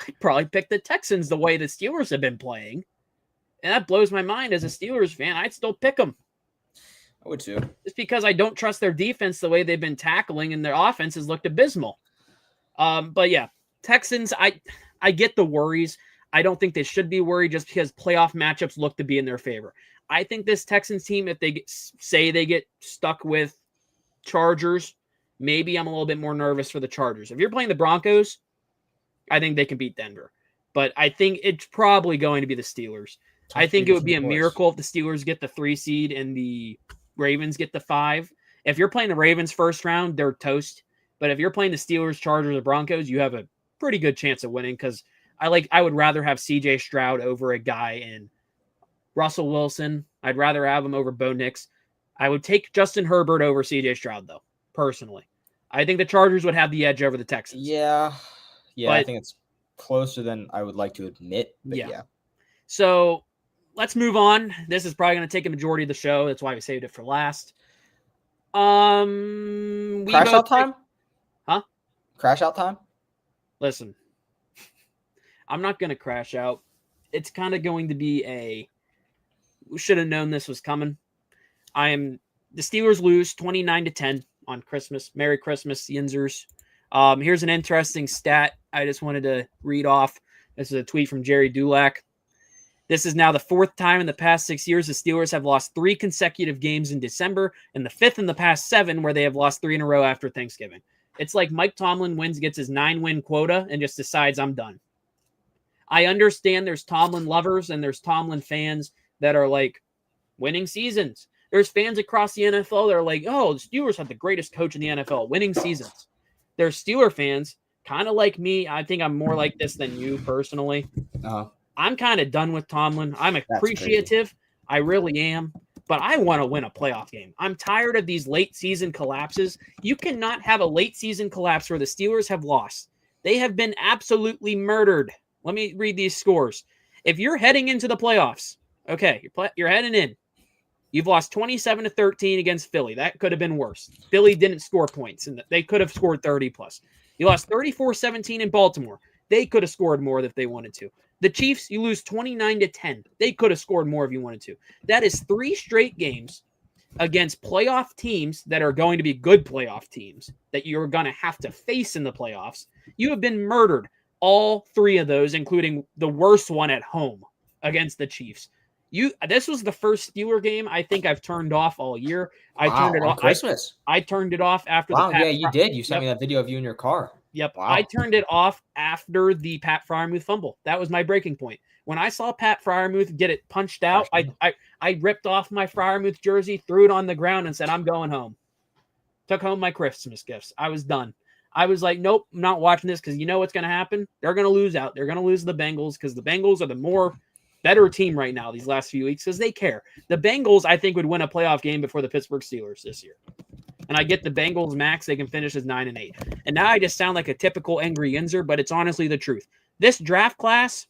I'd probably pick the Texans the way the Steelers have been playing. And that blows my mind as a Steelers fan. I'd still pick them. I would too. Just because I don't trust their defense the way they've been tackling, and their offense has looked abysmal. But yeah, Texans, I get the worries. I don't think they should be worried just because playoff matchups look to be in their favor. I think this Texans team, if they get stuck with Chargers, maybe I'm a little bit more nervous for the Chargers. If you're playing the Broncos, I think they can beat Denver. But I think it's probably going to be the Steelers. I think it would be a miracle if the Steelers get the 3 seed and the Ravens get the 5. If you're playing the Ravens first round, they're toast. But if you're playing the Steelers, Chargers, or Broncos, you have a pretty good chance of winning because I would rather have CJ Stroud over a guy in Russell Wilson. I'd rather have him over Bo Nix. I would take Justin Herbert over CJ Stroud, though, personally. I think the Chargers would have the edge over the Texans. Yeah, but I think it's closer than I would like to admit. But yeah. So let's move on. This is probably going to take a majority of the show. That's why we saved it for last. Crash out time? Huh? Crash out time? Listen, I'm not going to crash out. It's kind of going to be we should have known this was coming. The Steelers lose 29-10 on Christmas. Merry Christmas, Yinzers. Here's an interesting stat I just wanted to read off. This is a tweet from Jerry Dulac. This is now the 4th time in the past 6 years the Steelers have lost 3 consecutive games in December, and the 5th in the past 7 where they have lost 3 in a row after Thanksgiving. It's like Mike Tomlin gets his 9-win quota and just decides I'm done. I understand there's Tomlin lovers and there's Tomlin fans that are like winning seasons. There's fans across the NFL that are like, oh, the Steelers have the greatest coach in the NFL, winning seasons. There's Steeler fans, kind of like me. I think I'm more like this than you personally. I'm kind of done with Tomlin. I'm appreciative. I really am. But I want to win a playoff game. I'm tired of these late season collapses. You cannot have a late season collapse where the Steelers have lost. They have been absolutely murdered. Let me read these scores. If you're heading into the playoffs, okay, you're heading in. You've lost 27-13 against Philly. That could have been worse. Philly didn't score points, and they could have scored 30 plus. You lost 34-17 in Baltimore. They could have scored more if they wanted to. The Chiefs, you lose 29-10. They could have scored more if you wanted to. That is 3 straight games against playoff teams that are going to be good playoff teams that you're going to have to face in the playoffs. You have been murdered. All 3 of those, including the worst one at home against the Chiefs. This was the first Steeler game I think I've turned off all year. I turned it off Christmas. I turned it off after the Pat you did. You sent me that video of you in your car. Yep. Wow. I turned it off after the Pat Freiermuth fumble. That was my breaking point. When I saw Pat Freiermuth get it punched out, I ripped off my Freiermuth jersey, threw it on the ground, and said, I'm going home. Took home my Christmas gifts. I was done. I was like, nope, I'm not watching this because you know what's going to happen? They're going to lose out. They're going to lose the Bengals because the Bengals are the better team right now these last few weeks because they care. The Bengals, I think, would win a playoff game before the Pittsburgh Steelers this year. And I get the Bengals max. They can finish as 9-8. And now I just sound like a typical angry Yinzer, but it's honestly the truth. This draft class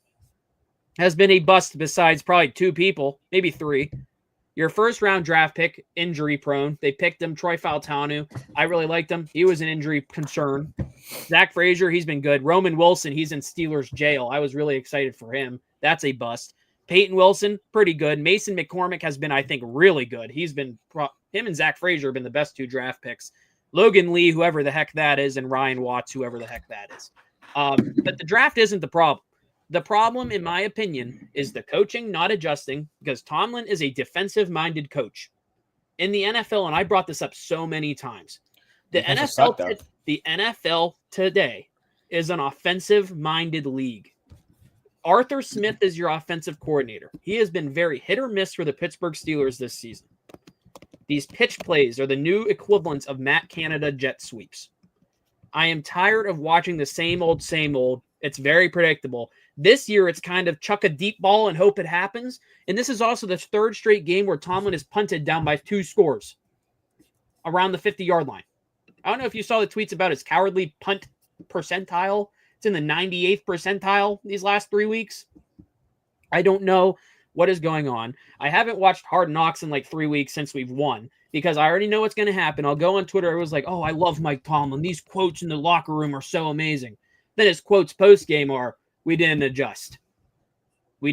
has been a bust besides probably 2 people, maybe 3. Your first round draft pick, injury prone. They picked him, Troy Fautanu. I really liked him. He was an injury concern. Zach Frazier, he's been good. Roman Wilson, he's in Steelers jail. I was really excited for him. That's a bust. Peyton Wilson, pretty good. Mason McCormick has been, I think, really good. Him and Zach Frazier have been the best 2 draft picks. Logan Lee, whoever the heck that is, and Ryan Watts, whoever the heck that is. But the draft isn't the problem. The problem, in my opinion, is the coaching not adjusting because Tomlin is a defensive-minded coach. In the NFL, and I brought this up so many times, the NFL today is an offensive-minded league. Arthur Smith is your offensive coordinator. He has been very hit or miss for the Pittsburgh Steelers this season. These pitch plays are the new equivalents of Matt Canada jet sweeps. I am tired of watching the same old, same old. It's very predictable. This year, it's kind of chuck a deep ball and hope it happens. And this is also the 3rd straight game where Tomlin is punted down by 2 scores around the 50-yard line. I don't know if you saw the tweets about his cowardly punt percentile. It's in the 98th percentile these last 3 weeks. I don't know what is going on. I haven't watched Hard Knocks in like 3 weeks since we've won because I already know what's going to happen. I'll go on Twitter. It was like, oh, I love Mike Tomlin. These quotes in the locker room are so amazing. Then his quotes post-game are, we didn't adjust. We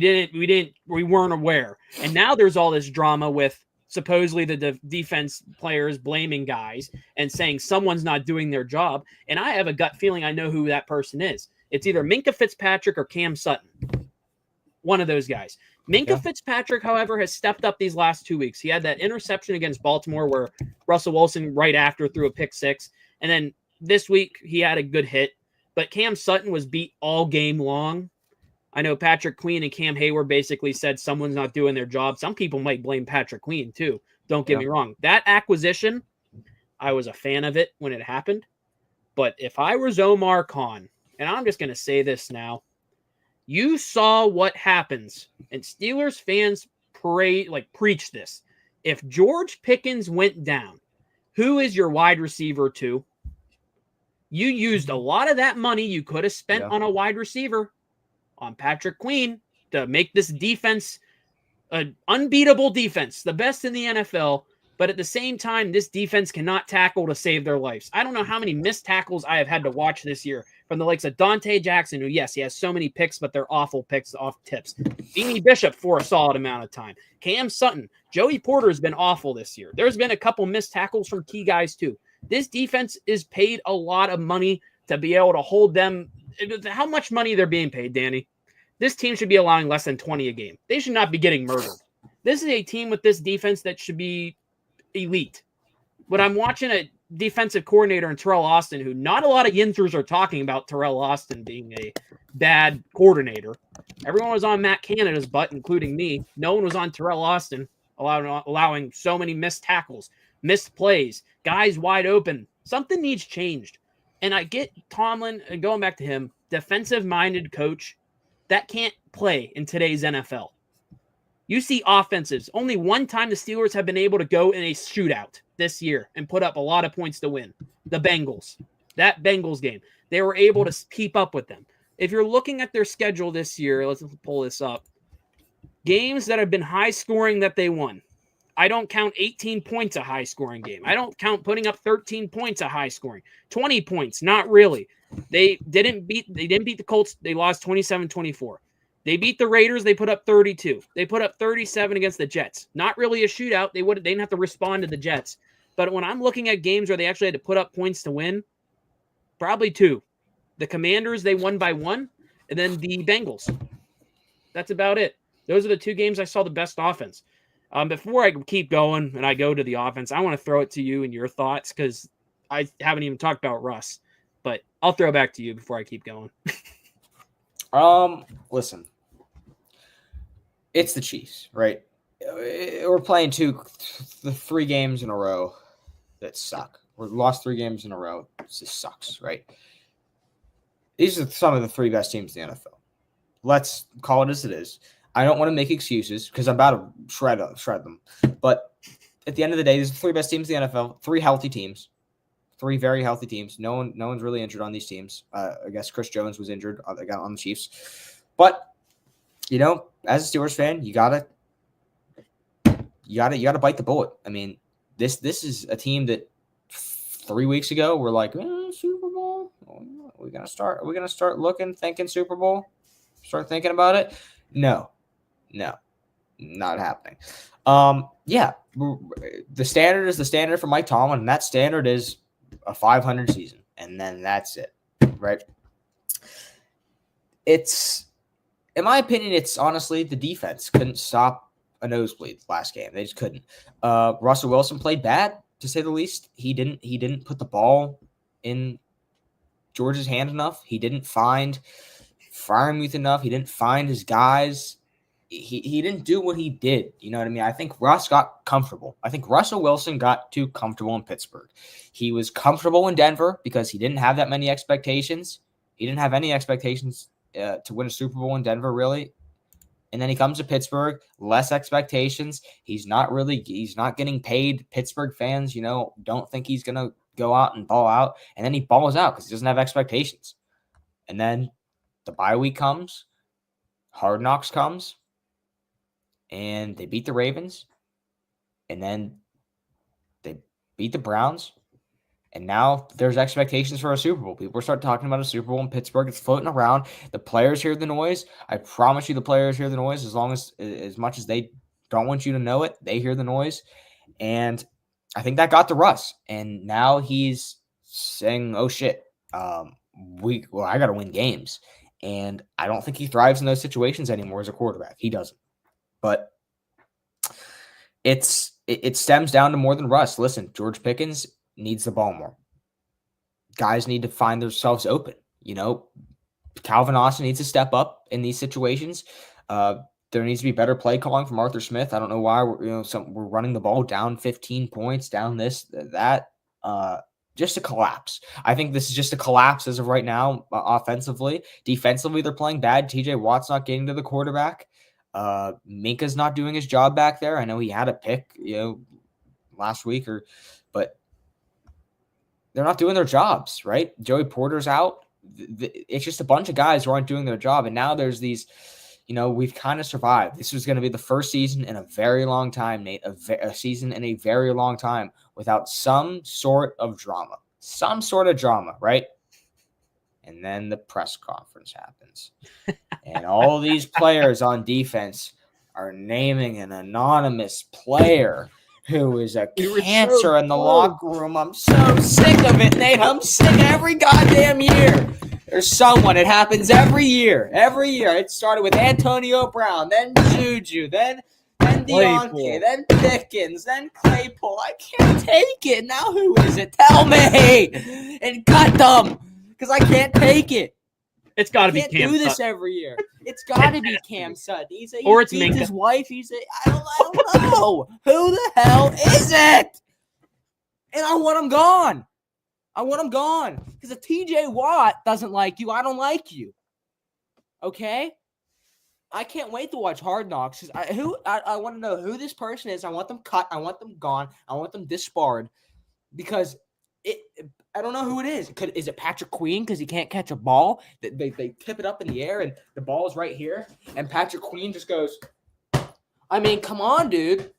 weren't aware. And now there's all this drama with supposedly the defense players blaming guys and saying someone's not doing their job. And I have a gut feeling I know who that person is. It's either Minkah Fitzpatrick or Cam Sutton. One of those guys. Minkah Fitzpatrick, however, has stepped up these last 2 weeks. He had that interception against Baltimore where Russell Wilson right after threw a pick 6. And then this week he had a good hit. But Cam Sutton was beat all game long. I know Patrick Queen and Cam Hayward basically said someone's not doing their job. Some people might blame Patrick Queen too. Don't get me wrong. That acquisition, I was a fan of it when it happened. But if I was Omar Khan, and I'm just going to say this now, you saw what happens. And Steelers fans preach this. If George Pickens went down, who is your wide receiver 2? You used a lot of that money you could have spent on a wide receiver, on Patrick Queen, to make this defense an unbeatable defense, the best in the NFL. But at the same time, this defense cannot tackle to save their lives. I don't know how many missed tackles I have had to watch this year from the likes of Dante Jackson, who, yes, he has so many picks, but they're awful picks off tips. Beanie Bishop for a solid amount of time. Cam Sutton. Joey Porter has been awful this year. There's been a couple missed tackles from key guys, too. This defense is paid a lot of money to be able to hold them. How much money they're being paid, Danny? This team should be allowing less than 20 a game. They should not be getting murdered. This is a team with this defense that should be elite. But I'm watching defensive coordinator in Terrell Austin, who not a lot of Yinzers are talking about Terrell Austin being a bad coordinator. Everyone was on Matt Canada's butt, including me. No one was on Terrell Austin, allowing so many missed tackles, missed plays, guys wide open. Something needs changed. And I get Tomlin, and going back to him, defensive-minded coach that can't play in today's NFL. You see offensives. Only one time the Steelers have been able to go in a shootout this year and put up a lot of points to win. The Bengals. That Bengals game. They were able to keep up with them. If you're looking at their schedule this year, let's pull this up. Games that have been high scoring that they won. I don't count 18 points a high scoring game. I don't count putting up 13 points a high scoring. 20 points, not really. They didn't beat the Colts. They lost 27-24. They beat the Raiders. They put up 32. They put up 37 against the Jets. Not really a shootout. They didn't have to respond to the Jets. But when I'm looking at games where they actually had to put up points to win, probably two. The Commanders, they won by 1, and then the Bengals. That's about it. Those are the two games I saw the best offense. Before I keep going and I go to the offense, I want to throw it to you and your thoughts because I haven't even talked about Russ. But I'll throw it back to you before I keep going. Listen. It's the Chiefs, right? We're playing 3 games in a row that suck. We lost 3 games in a row. It just sucks, right? These are some of the 3 best teams in the NFL. Let's call it as it is. I don't want to make excuses because I'm about to shred them. But at the end of the day, these are the 3 best teams in the NFL. 3 healthy teams. 3 very healthy teams. No one's really injured on these teams. I guess Chris Jones was injured on the Chiefs. But you know, as a Steelers fan, you gotta bite the bullet. I mean, this is a team that 3 weeks ago we're like, Super Bowl. Are we gonna start thinking Super Bowl? Start thinking about it? No, not happening. Yeah, the standard is the standard for Mike Tomlin, and that standard is a 500 season, and then that's it, right? In my opinion, it's honestly the defense couldn't stop a nosebleed last game. They just couldn't. Russell Wilson played bad, to say the least. He didn't put the ball in George's hand enough. He didn't find Freiermuth enough. He didn't find his guys. He didn't do what he did. You know what I mean? I think Russ got comfortable. I think Russell Wilson got too comfortable in Pittsburgh. He was comfortable in Denver because he didn't have that many expectations. He didn't have any expectations to win a Super Bowl in Denver, really. And then he comes to Pittsburgh, less expectations. He's not getting paid. Pittsburgh fans, don't think he's going to go out and ball out. And then he balls out because he doesn't have expectations. And then the bye week comes, Hard Knocks comes, and they beat the Ravens. And then they beat the Browns. And now there's expectations for a Super Bowl. People start talking about a Super Bowl in Pittsburgh. It's floating around. The players hear the noise. I promise you the players hear the noise as much as they don't want you to know it. They hear the noise. And I think that got to Russ. And now he's saying, oh, shit, I got to win games. And I don't think he thrives in those situations anymore as a quarterback. He doesn't. But it stems down to more than Russ. Listen, George Pickens needs the ball more. Guys need to find themselves open. Calvin Austin needs to step up in these situations. There needs to be better play calling from Arthur Smith. I don't know why we're running the ball down 15 points, down this, that. Just a collapse. I think this is just a collapse as of right now, offensively. Defensively, they're playing bad. TJ Watt's not getting to the quarterback. Minka's not doing his job back there. I know he had a pick, last week, but they're not doing their jobs, right? Joey Porter's out. It's just a bunch of guys who aren't doing their job. And now there's these, we've kind of survived. This was going to be the first season in a very long time, Nate, a season in a very long time without some sort of drama, right? And then the press conference happens. And all these players on defense are naming an anonymous player who is a cancer in the locker room. I'm so sick of it, Nate. I'm sick every goddamn year. There's someone. It happens every year. Every year. It started with Antonio Brown, then Juju, then Deontay, then Pickens, then Claypool. I can't take it. Now who is it? Tell me and cut them because I can't take it. It's got to be Can't Cam do this Sutton. every year. It's got to be Cam Sutton. Or it's beats Minka. his wife. I don't know. Who the hell is it? And I want him gone. Because if TJ Watt doesn't like you, I don't like you. Okay? I can't wait to watch Hard Knocks. I want to know who this person is. I want them cut. I want them gone. I want them disbarred. Because I don't know who it is. Is it Patrick Queen because he can't catch a ball? They tip it up in the air and the ball is right here. And Patrick Queen just goes, I mean, come on, dude.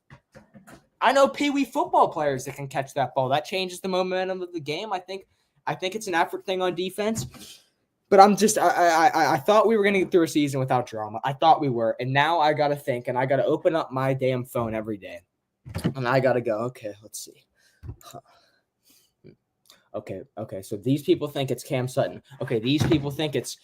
I know Pee-wee football players that can catch that ball. That changes the momentum of the game. I think it's an effort thing on defense. But I thought we were going to get through a season without drama. I thought we were. And now I got to think, and I got to open up my damn phone every day. And I got to go, okay, let's see. Okay. So these people think it's Cam Sutton. Okay, these people think it's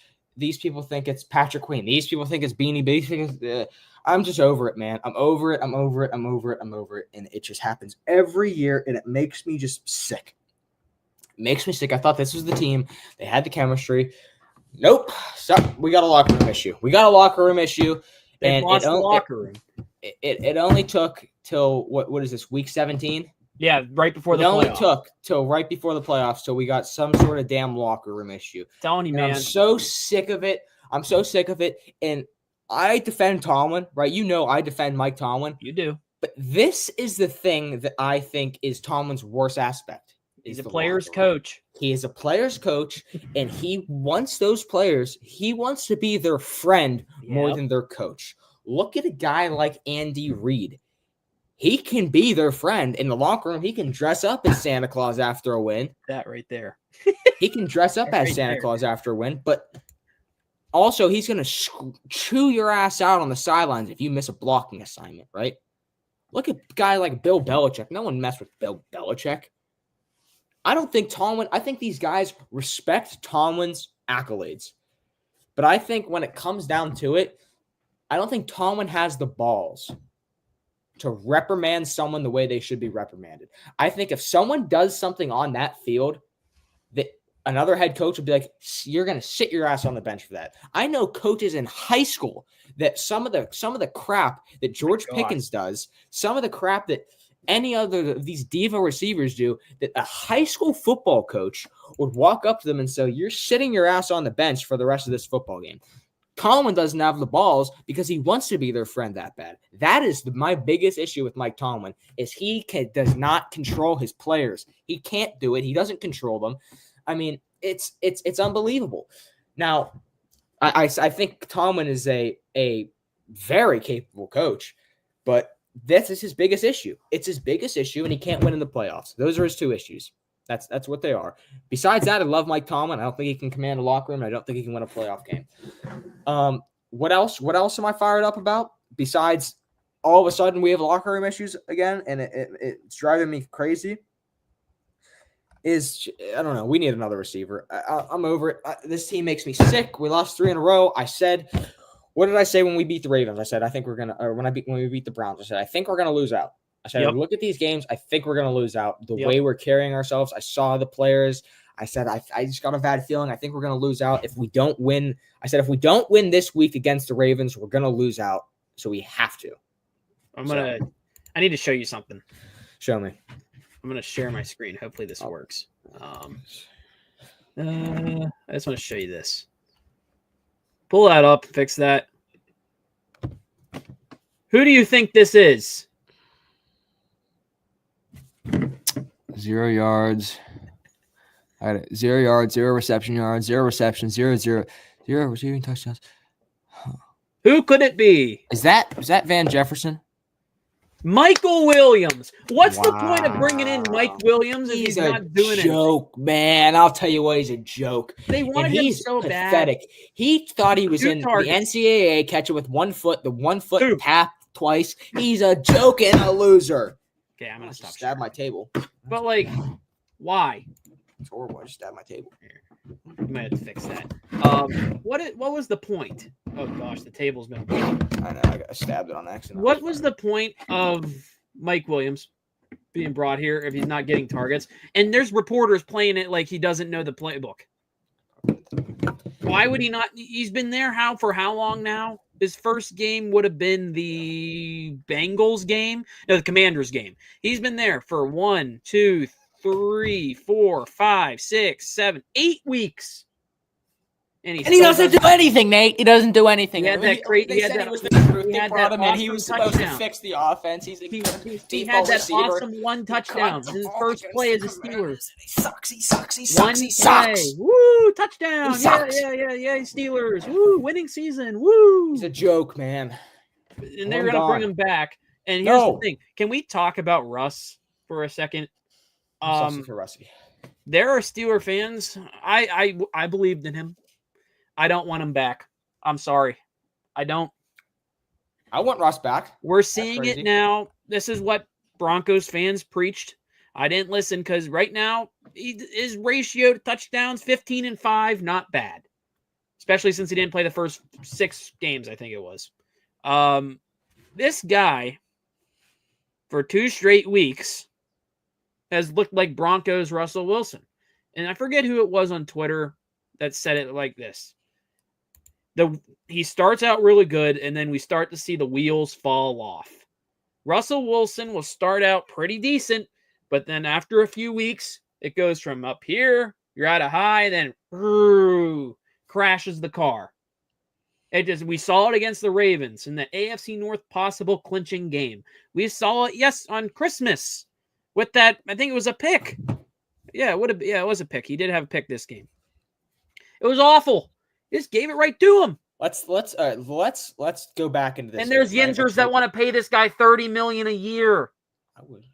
Patrick Queen. These people think it's Beanie Baby. I'm just over it, man. I'm over it. And it just happens every year, and it makes me just sick. It makes me sick. I thought this was the team. They had the chemistry. Nope. So we got a locker room issue. They And lost the locker room. It only took till what is this, week 17? Yeah, right before the playoffs. It only playoffs. took till right before the playoffs till we got some sort of damn locker room issue. Telling you, And man. I'm so sick of it. And I defend Tomlin, right? You know I defend Mike Tomlin. You do. But this is the thing that I think is Tomlin's worst aspect. He's a player's coach. He is a player's coach, and he wants those players. He wants to be their friend more than their coach. Look at a guy like Andy Reid. He can be their friend in the locker room. He can dress up as Santa Claus after a win. That right there. He can dress up as Santa Claus after a win, but also he's going to chew your ass out on the sidelines if you miss a blocking assignment, right? Look at a guy like Bill Belichick. No one messed with Bill Belichick. I think these guys respect Tomlin's accolades. But I think when it comes down to it, I don't think Tomlin has the balls to reprimand someone the way they should be reprimanded. I think if someone does something on that field, that another head coach would be like, you're going to sit your ass on the bench for that. I know coaches in high school that some of the crap that George Pickens does, some of the crap that any other of these diva receivers do, that a high school football coach would walk up to them and say, you're sitting your ass on the bench for the rest of this football game. Tomlin doesn't have the balls because he wants to be their friend that bad. That is my biggest issue with Mike Tomlin, is he does not control his players. He can't do it. He doesn't control them. I mean, it's unbelievable. Now, I think Tomlin is a very capable coach, but this is his biggest issue. It's his biggest issue, and he can't win in the playoffs. Those are his two issues. That's what they are. Besides that, I love Mike Tomlin. I don't think he can command a locker room. I don't think he can win a playoff game. What else? What else am I fired up about? Besides, all of a sudden we have locker room issues again, and it's driving me crazy. I don't know. We need another receiver. I'm over it. This team makes me sick. We lost 3 in a row. What did I say when we beat the Ravens? I said I think we're gonna. Or when we beat the Browns, I said I think we're gonna lose out. I said, Look at these games. I think we're going to lose out. The way we're carrying ourselves, I saw the players. I said, I just got a bad feeling. I think we're going to lose out if we don't win. I said, if we don't win this week against the Ravens, we're going to lose out. So we have to. I need to show you something. Show me. I'm going to share my screen. Hopefully this works. I just want to show you this. Pull that up, fix that. Who do you think this is? 0 yards. I got it. 0 yards, 0 reception yards, 0 reception, 0 receiving touchdowns. Who could it be? Is that Van Jefferson? Michael Williams. What's the point of bringing in Mike Williams if he's not doing it? He's a joke, man. I'll tell you what, he's a joke. They wanted him so pathetic. bad. He thought he was in the NCAA, catch it with 1 foot, the 1 foot tap twice. He's a joke and a loser. Okay, I'm going to stop. Stab my table. But, why? It's horrible. I just stabbed my table. You might have to fix that. What was the point? Oh gosh, the table's been. I know. I stabbed it on accident. What was the point of Mike Williams being brought here if he's not getting targets? And there's reporters playing it like he doesn't know the playbook. Why would he not? He's been there for how long now? His first game would have been the Bengals game. No, the Commanders game. He's been there for 1, 2, 3, 4, 5, 6, 7, 8 weeks. And he doesn't do anything, Nate. He doesn't do anything. He had that great. He was supposed to fix the offense. He had that awesome one touchdown. His first play as a Steelers. He sucks. Woo, touchdown. Yeah, Steelers. Woo, winning season. Woo. He's a joke, man. And they're going to bring him back. And here's the thing. Can we talk about Russ for a second? For Rusty. There are Steeler fans. I believed in him. I don't want him back. I'm sorry. I don't. I want Russ back. We're seeing it now. This is what Broncos fans preached. I didn't listen because right now his ratio to touchdowns 15-5, not bad. Especially since he didn't play the first 6 games, I think it was. This guy, for 2 straight weeks, has looked like Broncos Russell Wilson. And I forget who it was on Twitter that said it like this. He starts out really good, and then we start to see the wheels fall off. Russell Wilson will start out pretty decent, but then after a few weeks, it goes from up here, you're at a high, then crashes the car. We saw it against the Ravens in the AFC North possible clinching game. We saw it, on Christmas with that. I think it was a pick. It was a pick. He did have a pick this game. It was awful. Just gave it right to him. Let's go back into this. And there's Yinzers that want to pay this guy $30 million a year. I would.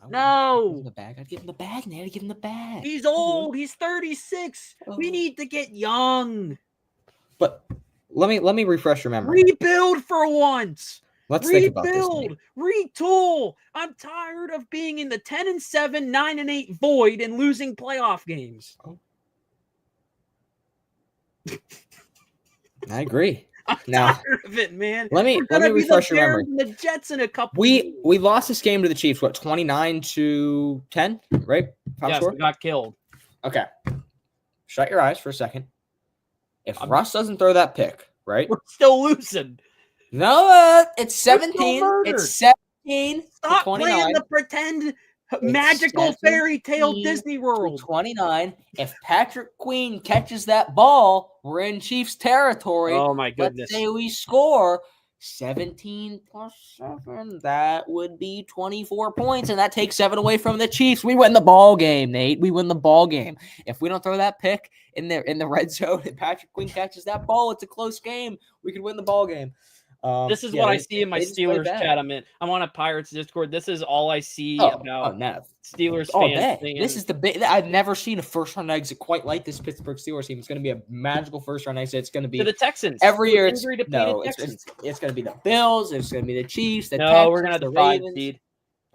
No. I'd give him the bag, man. I'd give him the bag. He's old. He's 36. We need to get young. But let me refresh your memory. Rebuild for once. Let's think about this. Retool. I'm tired of being in the 10-7, 9-8 void and losing playoff games. I agree. I'm tired of it, man. Let me refresh your memory. The Jets in a couple. We lost this game to the Chiefs. What, 29-10, right? Yes, we got killed. Okay. Shut your eyes for a second. If Russ doesn't throw that pick, right? We're still losing. No, it's 17. It's 17. Stop playing the pretend magical fairy tale Disney World. 29. If Patrick Queen catches that ball, we're in Chiefs territory. Oh my goodness. Let's say we score 17 plus 7. That would be 24 points, and that takes 7 away from the Chiefs. We win the ball game, Nate. We win the ball game. If we don't throw that pick in the red zone and Patrick Queen catches that ball, it's a close game. We could win the ball game. This is what I see in my Steelers chat. I'm on a Pirates Discord. This is all I see about Steelers fans. This is the big. I've never seen a first-round exit quite like this Pittsburgh Steelers team. It's going to be a magical first-round exit. It's going to be to the Texans every year. It's going to be the Bills. It's going to be the Chiefs. We're going to have the 5 seed.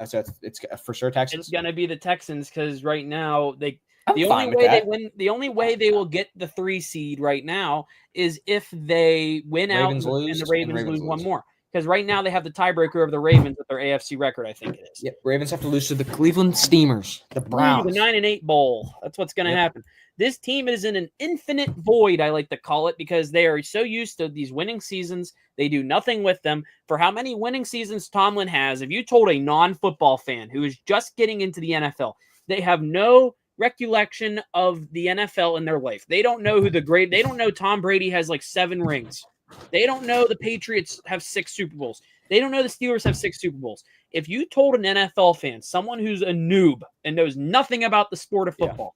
So it's for sure Texans. It's going to be the Texans because right now the only way they will get the 3 seed right now is if they win out and the Ravens lose one more. Because right now they have the tiebreaker of the Ravens with their AFC record, I think it is. Yep, Ravens have to lose to the Cleveland Steamers, the Browns. The 9-8 bowl. That's what's going to happen. This team is in an infinite void, I like to call it, because they are so used to these winning seasons. They do nothing with them. For how many winning seasons Tomlin has, if you told a non-football fan who is just getting into the NFL, they have no recollection of the NFL in their life. They don't know they don't know Tom Brady has like 7 rings. They don't know the Patriots have 6 Super Bowls. They don't know the Steelers have 6 Super Bowls. If you told an NFL fan, someone who's a noob and knows nothing about the sport of football,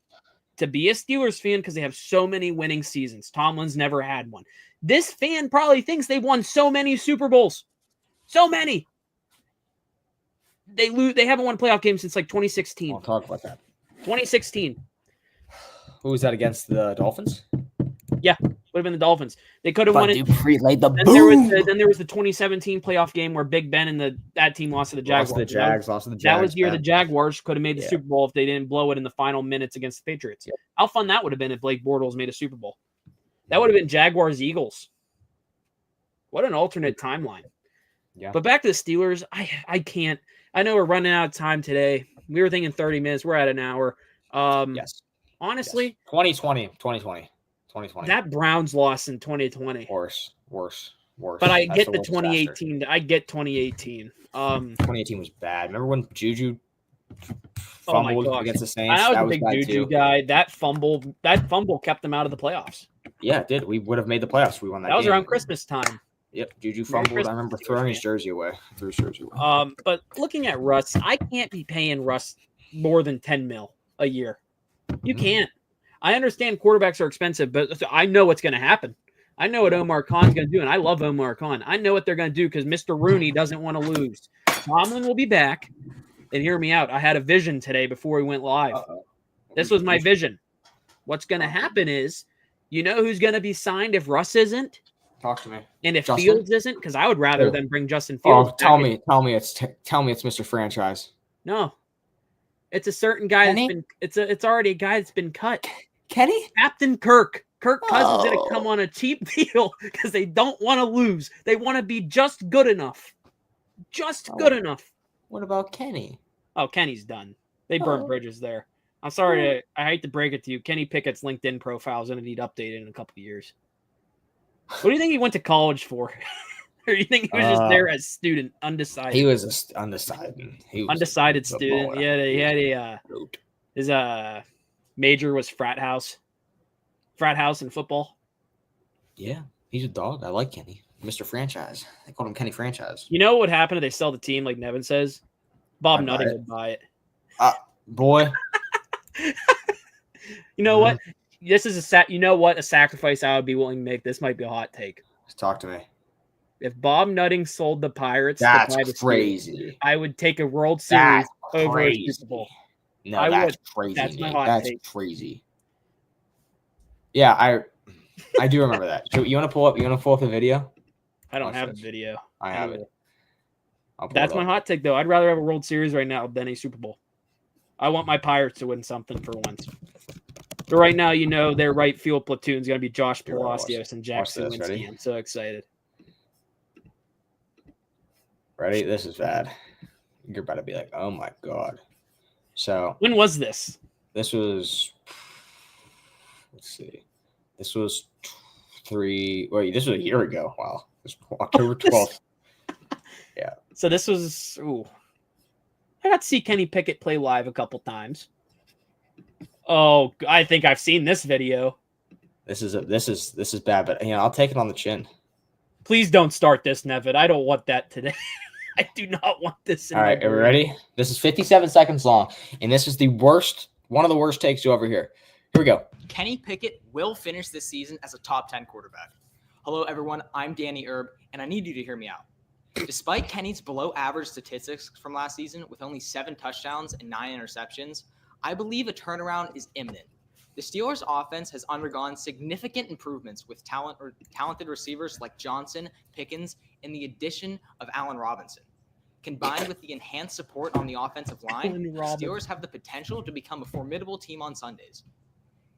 to be a Steelers fan because they have so many winning seasons, Tomlin's never had one. This fan probably thinks they've won so many Super Bowls. So many. They haven't won a playoff game since like 2016. I'll talk about that. 2016. Who was that against the Dolphins? Yeah. Would have been the Dolphins. They could have won it. Dupree laid the Then there was the 2017 playoff game where Big Ben and that team lost to the Jaguars. Lost to the Jags. That was the year the Jaguars could have made the Yeah. Super Bowl if they didn't blow it in the final minutes against the Patriots. Yep. How fun that would have been if Blake Bortles made a Super Bowl. That would have been Jaguars-Eagles. What an alternate timeline. Yeah. But back to the Steelers, I can't. I know we're running out of time today. We were thinking 30 minutes. We're at an hour. Yes. Honestly, 2020. that Browns loss in 2020. Worse. But I That's get the the worst 2018. disaster. I get 2018. 2018 was bad. Remember when Juju Oh my fumbled gosh. against the Saints? I was That a was big bad Juju too. guy. That fumble kept them out of the playoffs. Yeah, it did. We would have made the playoffs. We won that. That was game. around Christmas time. Yep, Juju Merry fumbled. Christmas, I remember Steelers throwing his fan. jersey away. Threw his jersey away. But looking at Russ, I can't be paying Russ more than 10 mil a year. You can't. I understand quarterbacks are expensive, but I know what's going to happen. I know what Omar Khan's going to do, and I love Omar Khan. I know what they're going to do because Mr. Rooney doesn't want to lose. Tomlin will be back. And hear me out. I had a vision today before we went live. Uh-oh. This was my vision. What's going to happen is, you know who's going to be signed if Russ isn't? Talk to me. And if Justin? Fields isn't? Because I would rather Who? than bring Justin Fields. Oh, tell back. me it's Mr. Franchise. No. It's a certain guy Kenny? that's been it's already a guy that's been cut. Kenny? Captain Kirk. Kirk Cousins gonna Oh. come on a cheap deal because they don't want to lose. They want to be just good enough. Just good enough. What about Kenny? Oh, Kenny's done. They burned Oh. bridges there. I'm sorry. I hate to break it to you. Kenny Pickett's LinkedIn profile is going to need updated in a couple of years. What do you think he went to college for? Or you think he was just there as a student, undecided? He was undecided. He was Undecided a student. baller. He had a his major was frat house in football. Yeah, he's a dog. I like Kenny. Mr. Franchise. They called him Kenny Franchise. You know what would happen if they sell the team like Nevin says? Bob I'd buy Nutting it. would buy it. Boy, You know what? This is a sacrifice I would be willing to make. This might be a hot take. talk to me. If Bob Nutting sold the Pirates, to That's buy the Steelers, crazy. I would take a World Series That's over a crazy. Super Bowl. No, I that's would. crazy. That's my Nate. hot That's take. crazy. Yeah, I do remember that. So you want to pull up the video? I don't Watch have a this. video. I have it. I'll pull That's it my up. hot take, though. I'd rather have a World Series right now than a Super Bowl. I want my Pirates to win something for once. But right now, their right field platoon is going to be Josh Here, watch Palacios and watch Jack this, ready? Sawinski. I'm so excited. Ready? This is bad. You're about to be like, oh my god. So When was this? this was, let's see, this was this was a year ago. Wow, this was October 12th. So this was. Ooh, I got to see Kenny Pickett play live a couple times. Oh, I think I've seen this video. This is bad, but I'll take it on the chin. Please don't start this, Nevin. I don't want that today. I do not want this. In All my right, are we brain. ready? This is 57 seconds long, and this is one of the worst takes you'll ever hear. Here we go. Kenny Pickett will finish this season as a top 10 quarterback. Hello, everyone. I'm Danny Erb, and I need you to hear me out. Despite Kenny's below average statistics from last season with only 7 touchdowns and 9 interceptions, I believe a turnaround is imminent. The Steelers' offense has undergone significant improvements with talented receivers like Johnson, Pickens, and the addition of Allen Robinson. Combined with the enhanced support on the offensive line, Allen the Robinson. Steelers have the potential to become a formidable team on Sundays.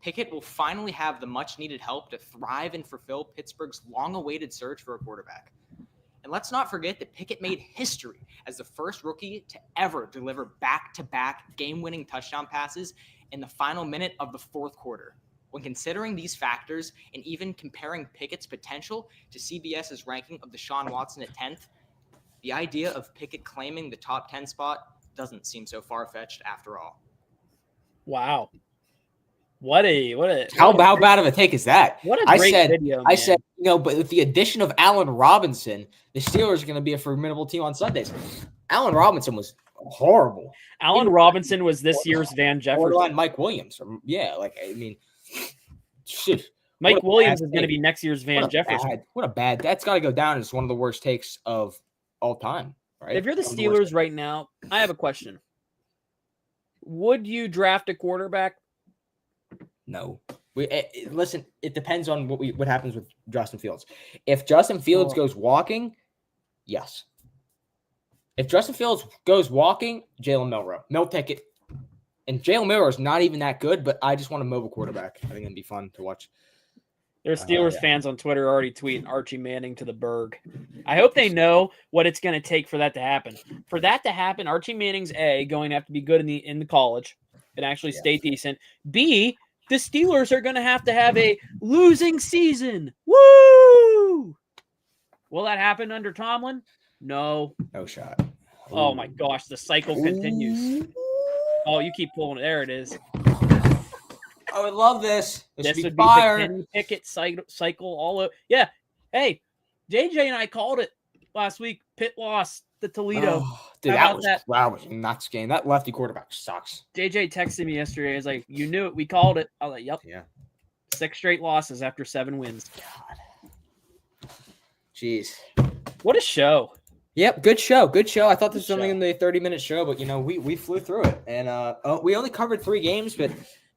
Pickett will finally have the much-needed help to thrive and fulfill Pittsburgh's long-awaited search for a quarterback. And let's not forget that Pickett made history as the first rookie to ever deliver back-to-back game-winning touchdown passes in the final minute of the fourth quarter. When considering these factors and even comparing Pickett's potential to CBS's ranking of Deshaun Watson at 10th, the idea of Pickett claiming the top 10 spot doesn't seem so far-fetched after all. Wow. What a How bad of a take is that? What a I great said- video. I man. said, but with the addition of Allen Robinson, the Steelers are going to be a formidable team on Sundays. Allen Robinson was horrible. Allen Robinson was this year's Van Borderline Jefferson. Mike Williams. Shit. Mike what a Williams bad is going to take. be next year's Van Jefferson. That's got to go down as one of the worst takes of all time, right? If you're the One of worst Steelers right now, I have a question. Would you draft a quarterback? No. Listen, it depends on what happens with Justin Fields. If Justin Fields goes walking, yes. If Justin Fields goes walking, Jalen Milroe, Pickett. And Jalen Milroe is not even that good, but I just want a mobile quarterback. I think it'd be fun to watch. There's Steelers fans on Twitter already tweeting Archie Manning to the Berg. I hope they know what it's going to take for that to happen. For that to happen, Archie Manning's going to have to be good in the college and actually stay decent. B, the Steelers are going to have a losing season. Woo! Will that happen under Tomlin? No. No shot. Oh my gosh, the cycle continues. Oh, you keep pulling it. There it is. I would love this. This would be fire. the Kenny Pickett cycle all over. Yeah. Hey, JJ and I called it last week. Pitt lost to Toledo. Oh, dude, How that about was a nuts game. That lefty quarterback sucks. JJ texted me yesterday. He was like, "You knew it. We called it." I was like, "Yep." Yeah. 6 straight losses after 7 wins. God. Jeez. What a show. Yep, good show. Good show. I thought this was Good something show. in the 30-minute show, but we flew through it. And we only covered 3 games, but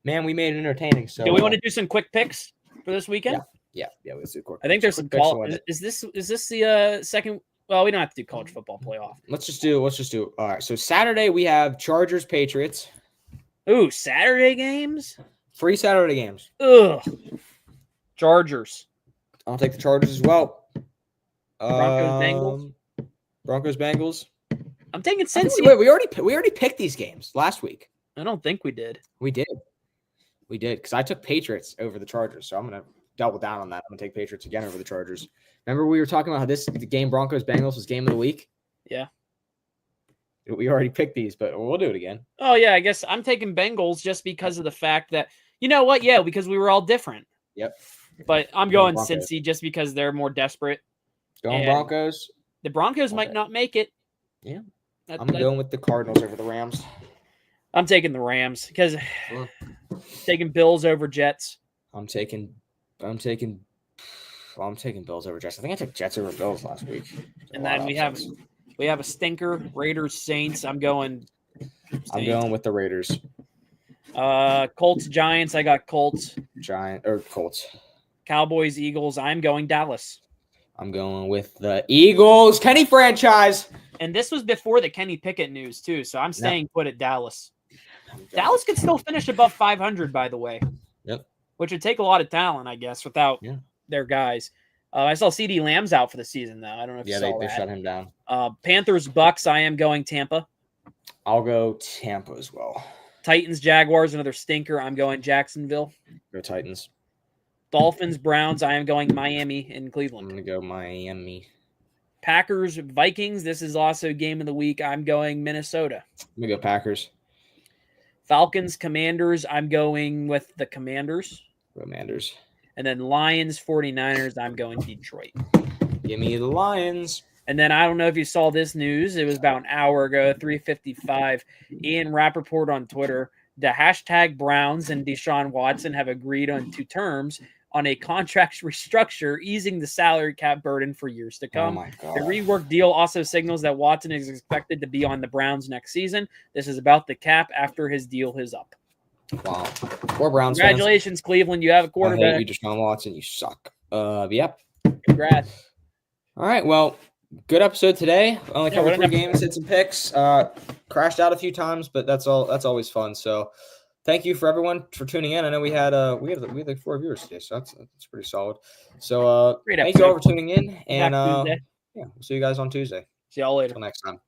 man, we made it entertaining. So Do we want to do some quick picks for this weekend? Yeah, let's do quick. I think there's some quick call. picks. Is this the second? Well, we don't have to do college football playoff. Let's just do. All right. So Saturday we have Chargers Patriots. Ooh, Saturday games. 3 Saturday games. Ugh. Chargers. I'll take the Chargers as well. Broncos, Bengals. I'm taking I think Cincy. we already picked these games last week. I don't think we did. We did because I took Patriots over the Chargers, so I'm gonna double down on that. I'm gonna take Patriots again over the Chargers. Remember we were talking about how the game Broncos Bengals was game of the week. Yeah. We already picked these, but we'll do it again. Oh yeah, I guess I'm taking Bengals just because of the fact that you know what? Yeah, because we were all different. Yep. But I'm Going going Broncos. Cincy just because they're more desperate. Going And Broncos. The Broncos might Okay. not make it. Yeah. That- I'm that- going with the Cardinals over the Rams. I'm taking the Rams because Sure. taking Bills over Jets. I'm taking Bills over Jets. I think I took Jets over Bills last week. And then we have a stinker, Raiders, Saints. I'm going Saints. with the Raiders. Colts, Giants. I got Colts. Colts. Cowboys, Eagles. I'm going Dallas. I'm going with the Eagles. Kenny franchise. And this was before the Kenny Pickett news too, so I'm staying put at Dallas. Dallas could still finish above 500, by the way. Yep. Which would take a lot of talent, I guess, without their guys. I saw CD Lamb's out for the season, though. I don't know if you saw they that. shut him down. Panthers, Bucks. I am going Tampa. I'll go Tampa as well. Titans, Jaguars. Another stinker. I'm going Jacksonville. Go Titans. Dolphins, Browns. I am going Miami and I'm Cleveland. gonna go Miami. Packers, Vikings. This is also game of the week. I'm going Minnesota. I'm gonna go Packers. Falcons, Commanders. I'm going with the Commanders. Go Manders. And then Lions, 49ers. I'm going Detroit. Give me the Lions. And then I don't know if you saw this news. It was about an hour ago, 3:55. Ian Rappaport on Twitter. The hashtag Browns and Deshaun Watson have agreed on 2 terms on a contract restructure, easing the salary cap burden for years to Oh come. my god. The reworked deal also signals that Watson is expected to be on the Browns next season. This is about the cap after his deal is up. Wow. Poor Browns fans. Congratulations, Cleveland. You have a I hate quarterback. you, Deshaun Watson. You suck. Yep. Congrats. All right. Well, good episode today. Only Yeah, what covered an 3 games, hit some picks. Crashed out a few times, but that's always fun. So, thank you for everyone for tuning in. I know we had like 4 viewers today, so that's pretty solid. So, Great thank you all for episode. tuning in, and Back Tuesday. we'll see you guys on Tuesday. See y'all later. Until next time.